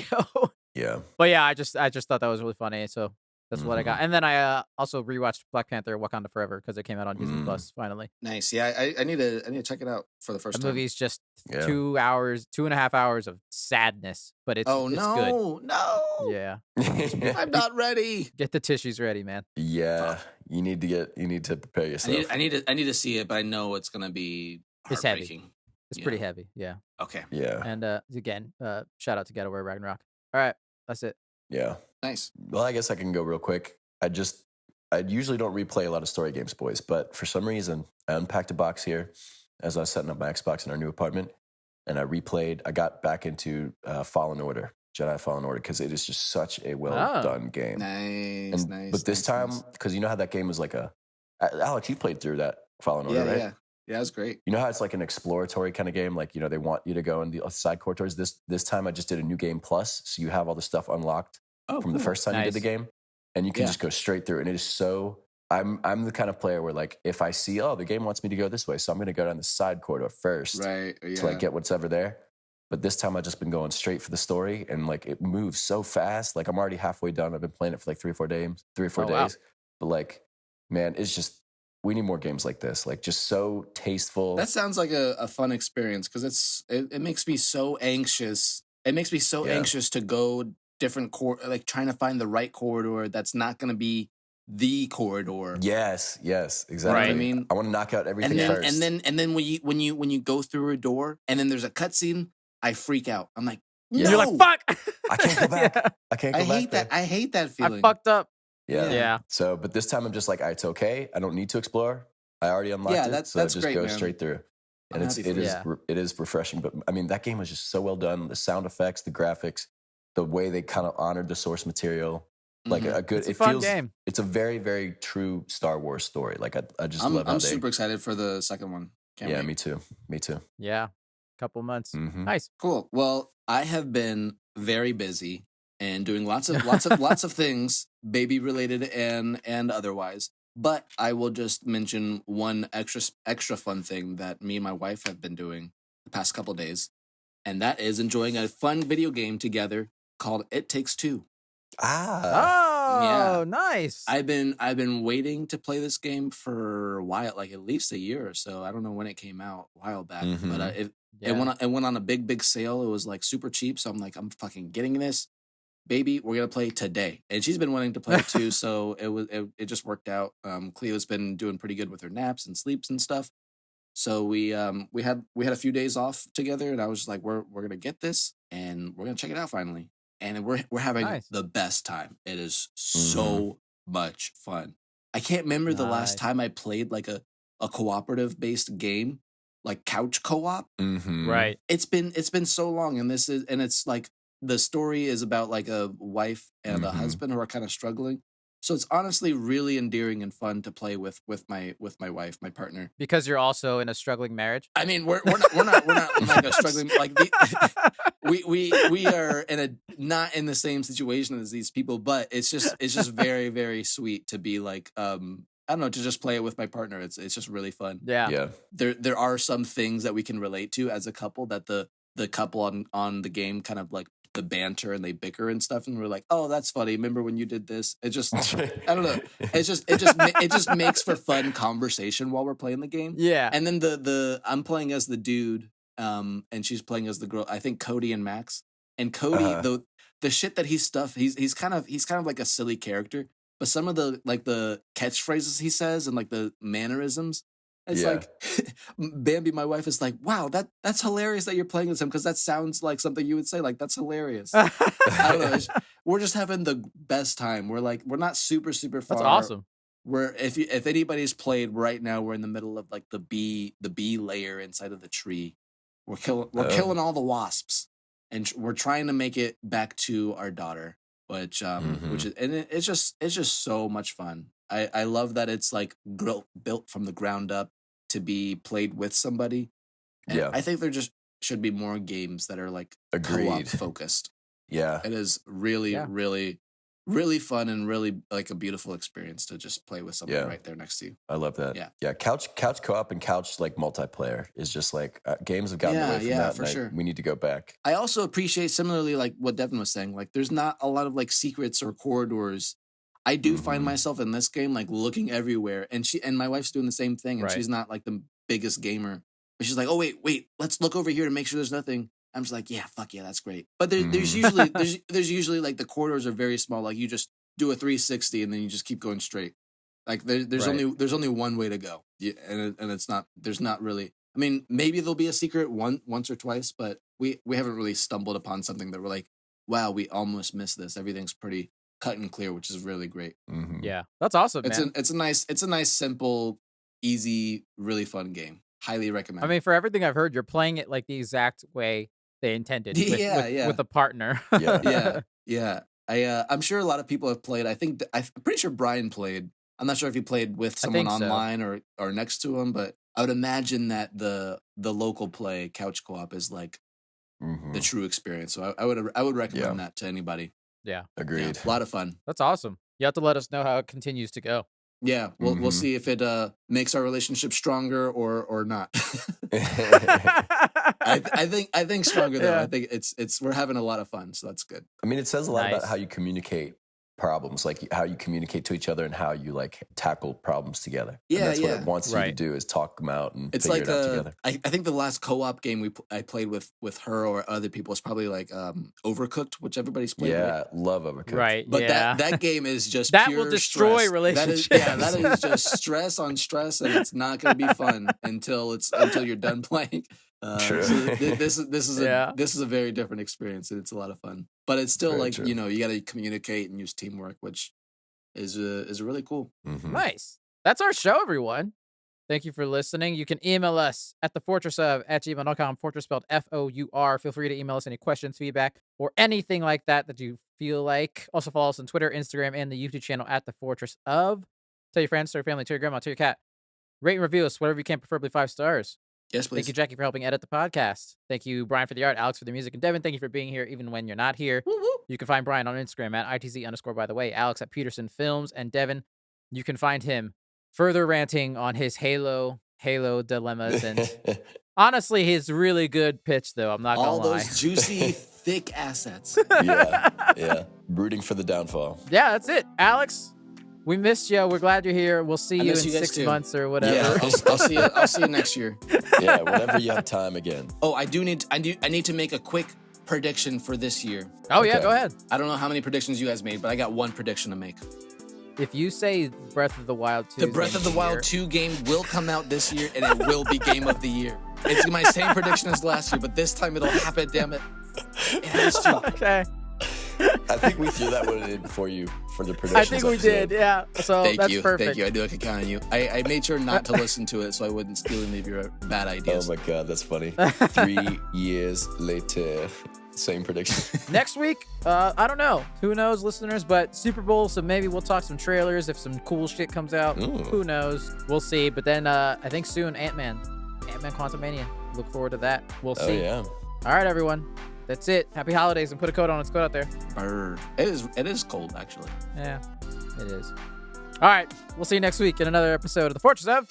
Yeah. But yeah, I just thought that was really funny. So that's what I got. And then I also rewatched Black Panther: Wakanda Forever because it came out on Disney Plus finally. Nice. Yeah, I need to check it out for the first time. The movie's just 2.5 hours of sadness, but it's good. No. Yeah. I'm not ready. Get the tissues ready, man. Yeah. You need to prepare yourself. I need to see it, but I know it's gonna be heartbreaking. It's heavy. It's pretty heavy. Yeah. Okay. Yeah. And again, shout out to Get Away Ragnarok. All right. That's it. Yeah. Nice. Well, I guess I can go real quick. I usually don't replay a lot of story games, boys, but for some reason, I unpacked a box here as I was setting up my Xbox in our new apartment, and I got back into Jedi Fallen Order, because it is just such a well-done game. Nice. But this time, because you know how that game was like Alex, you played through that Fallen Order, right? Yeah, it was great. You know how it's like an exploratory kind of game? Like, you know, they want you to go in the side corridors. This time I just did a new game plus, so you have all the stuff unlocked from the first time you did the game. And you can just go straight through. And it is so I'm the kind of player where like if I see the game wants me to go this way, so I'm going to go down the side corridor first Right. Yeah. to like get what's ever there. But this time I've just been going straight for the story, and like it moves so fast. Like I'm already halfway done. I've been playing it for like 3 or 4 days. Wow. But like, man, it's just we need more games like this. Like just so tasteful. That sounds like a fun experience because it makes me so anxious. It makes me so anxious to go different like trying to find the right corridor that's not going to be the corridor. Yes, exactly. Right. I mean, I want to knock out everything and then, first. And then when you go through a door and then there's a cutscene, I freak out. I'm like, no! You're like, fuck. I can't go back. Yeah. I can't go back. hate that. I hate that feeling. I fucked up. Yeah. So, but this time I'm just like, it's okay. I don't need to explore. I already unlocked it. So that's just great, go man. straight through. And I'm it is refreshing. But I mean, that game was just so well done. The sound effects, the graphics, the way they kind of honored the source material. Like a good, it's a fun game. It's a very, very true Star Wars story. Like I just love how I'm super excited for the second one. Can't wait. Me too. Yeah. Couple months. Mm-hmm. Nice. Cool. Well, I have been very busy and doing lots of things, baby related and otherwise. But I will just mention one extra fun thing that me and my wife have been doing the past couple days, and that is enjoying a fun video game together called It Takes Two. Oh, nice. I've been waiting to play this game for a while, like at least a year or so. I don't know when it came out, a while back, but it went on a big sale. It was like super cheap, so I'm like, I'm fucking getting this, baby. We're gonna play today, and she's been wanting to play it too. So it just worked out. Cleo's been doing pretty good with her naps and sleeps and stuff. So we had a few days off together, and I was just like, we're gonna get this, and we're gonna check it out finally. And we're having the best time. It is so much fun. I can't remember the last time I played like a cooperative based game, like couch co-op. Right. It's been so long, and it's like the story is about like a wife and a husband who are kind of struggling. So it's honestly really endearing and fun to play with my wife, my partner. Because you're also in a struggling marriage. I mean, we're not like a struggling like we are not in the same situation as these people, but it's just very, very sweet to be like I don't know, to just play it with my partner. It's just really fun. Yeah. There are some things that we can relate to as a couple that the couple on the game kind of like the banter and they bicker and stuff, and we're like, oh, that's funny. Remember when you did this? It just I don't know. It just makes for fun conversation while we're playing the game. Yeah. And then the I'm playing as the dude, and she's playing as the girl. I think Cody and Max. And Cody, the shit that he's kind of like a silly character, but some of the catchphrases he says and like the mannerisms. It's like Bambi, my wife, is like, wow, that's hilarious that you're playing with him because that sounds like something you would say. Like, that's hilarious. I don't know. We're just having the best time. We're not super far. That's awesome. We're if anybody's played right now, we're in the middle of like the bee layer inside of the tree. We're killing all the wasps, and we're trying to make it back to our daughter, which is and it's just so much fun. I love that it's like built from the ground up to be played with somebody. And I think there just should be more games that are like co-op focused. Yeah. It is really, really, really fun and really like a beautiful experience to just play with someone right there next to you. I love that. Yeah. Couch co-op and couch like multiplayer is just like games have gotten away from that. For sure. We need to go back. I also appreciate similarly like what Devin was saying. Like there's not a lot of like secrets or corridors. I do find myself in this game like looking everywhere, and my wife's doing the same thing, and she's not like the biggest gamer, but she's like, oh wait, let's look over here to make sure there's nothing. I'm just like, yeah, fuck yeah, that's great. But there's usually like the corridors are very small, like you just do a 360 and then you just keep going strate. Like there's only one way to go, and it's not there's not really. I mean, maybe there'll be a secret once or twice, but we haven't really stumbled upon something that we're like, wow, we almost missed this. Everything's pretty cut and clear, which is really great. Yeah, that's awesome, man. It's a nice, simple, easy, really fun game. Highly recommend. I mean, for everything I've heard, you're playing it like the exact way they intended. With a partner. Yeah. I'm sure a lot of people have played. I'm pretty sure Brian played. I'm not sure if he played with someone online or next to him, but I would imagine that the local play couch co-op is like the true experience. So I would recommend that to anybody. Yeah. Agreed. Yeah, a lot of fun. That's awesome. You have to let us know how it continues to go. Yeah, we'll see if it makes our relationship stronger or not. I think stronger though. Yeah. I think it's we're having a lot of fun, so that's good. I mean, it says a lot about how you communicate problems, like how you communicate to each other and how you like tackle problems together. Yeah, and that's what it wants you to do, is talk them out and it's figure like it out together. I think the last co-op game I played with her or other people is probably like Overcooked, which everybody's played. Yeah, love Overcooked. Right, but that game is just that pure will destroy stress. relationships. That is just stress on stress, and it's not going to be fun until you're done playing. True. So this is a very different experience, and it's a lot of fun. But it's still very true. You got to communicate and use teamwork, which is really cool. Nice. That's our show, everyone. Thank you for listening. You can email us at thefourtressof@gmail.com. Fourtress spelled F-O-U-R. Feel free to email us any questions, feedback, or anything like that you feel like. Also follow us on Twitter, Instagram, and the YouTube channel at The Fourtress of. Tell your friends, tell your family, tell your grandma, tell your cat. Rate and review us, whatever you can, preferably 5 stars. Yes, please. Thank you, Jackie, for helping edit the podcast. Thank you, Brian, for the art, Alex for the music, and Devin, thank you for being here even when you're not here. Woo-hoo. You can find Brian on Instagram at ITZ_by the way, Alex at Peterson Films, and Devin, you can find him further ranting on his Halo dilemmas, and honestly, his really good pitch, though, I'm not going to lie. All those juicy, thick assets. Yeah. Rooting for the downfall. Yeah, that's it. Alex, we missed you. We're glad you're here. We'll see you in 6 months or whatever. Yeah, I'll see you next year. Yeah, whenever you have time again. Oh, I need to make a quick prediction for this year. Oh, okay. Yeah, go ahead. I don't know how many predictions you guys made, but I got one prediction to make. If you say Breath of the Wild 2... The Breath of the Wild 2 game will come out this year, and it will be Game of the Year. It's my same prediction as last year, but this time it'll happen, damn it. It has to. Okay. I think we threw that one in for you for the predictions. I think we did, yeah. So that's perfect. Thank you. I knew I could count on you. I made sure not to listen to it so I wouldn't steal any of your bad ideas. Oh my God, that's funny. 3 years later, same prediction. Next week, I don't know. Who knows, listeners? But Super Bowl, so maybe we'll talk some trailers if some cool shit comes out. Ooh. Who knows? We'll see. But then I think soon, Ant-Man Quantumania. Look forward to that. We'll see. Oh, yeah. All right, everyone. That's it. Happy holidays, and put a coat on. It's cold out there. It is cold, actually. Yeah, it is. All right. We'll see you next week in another episode of The Fourtress of...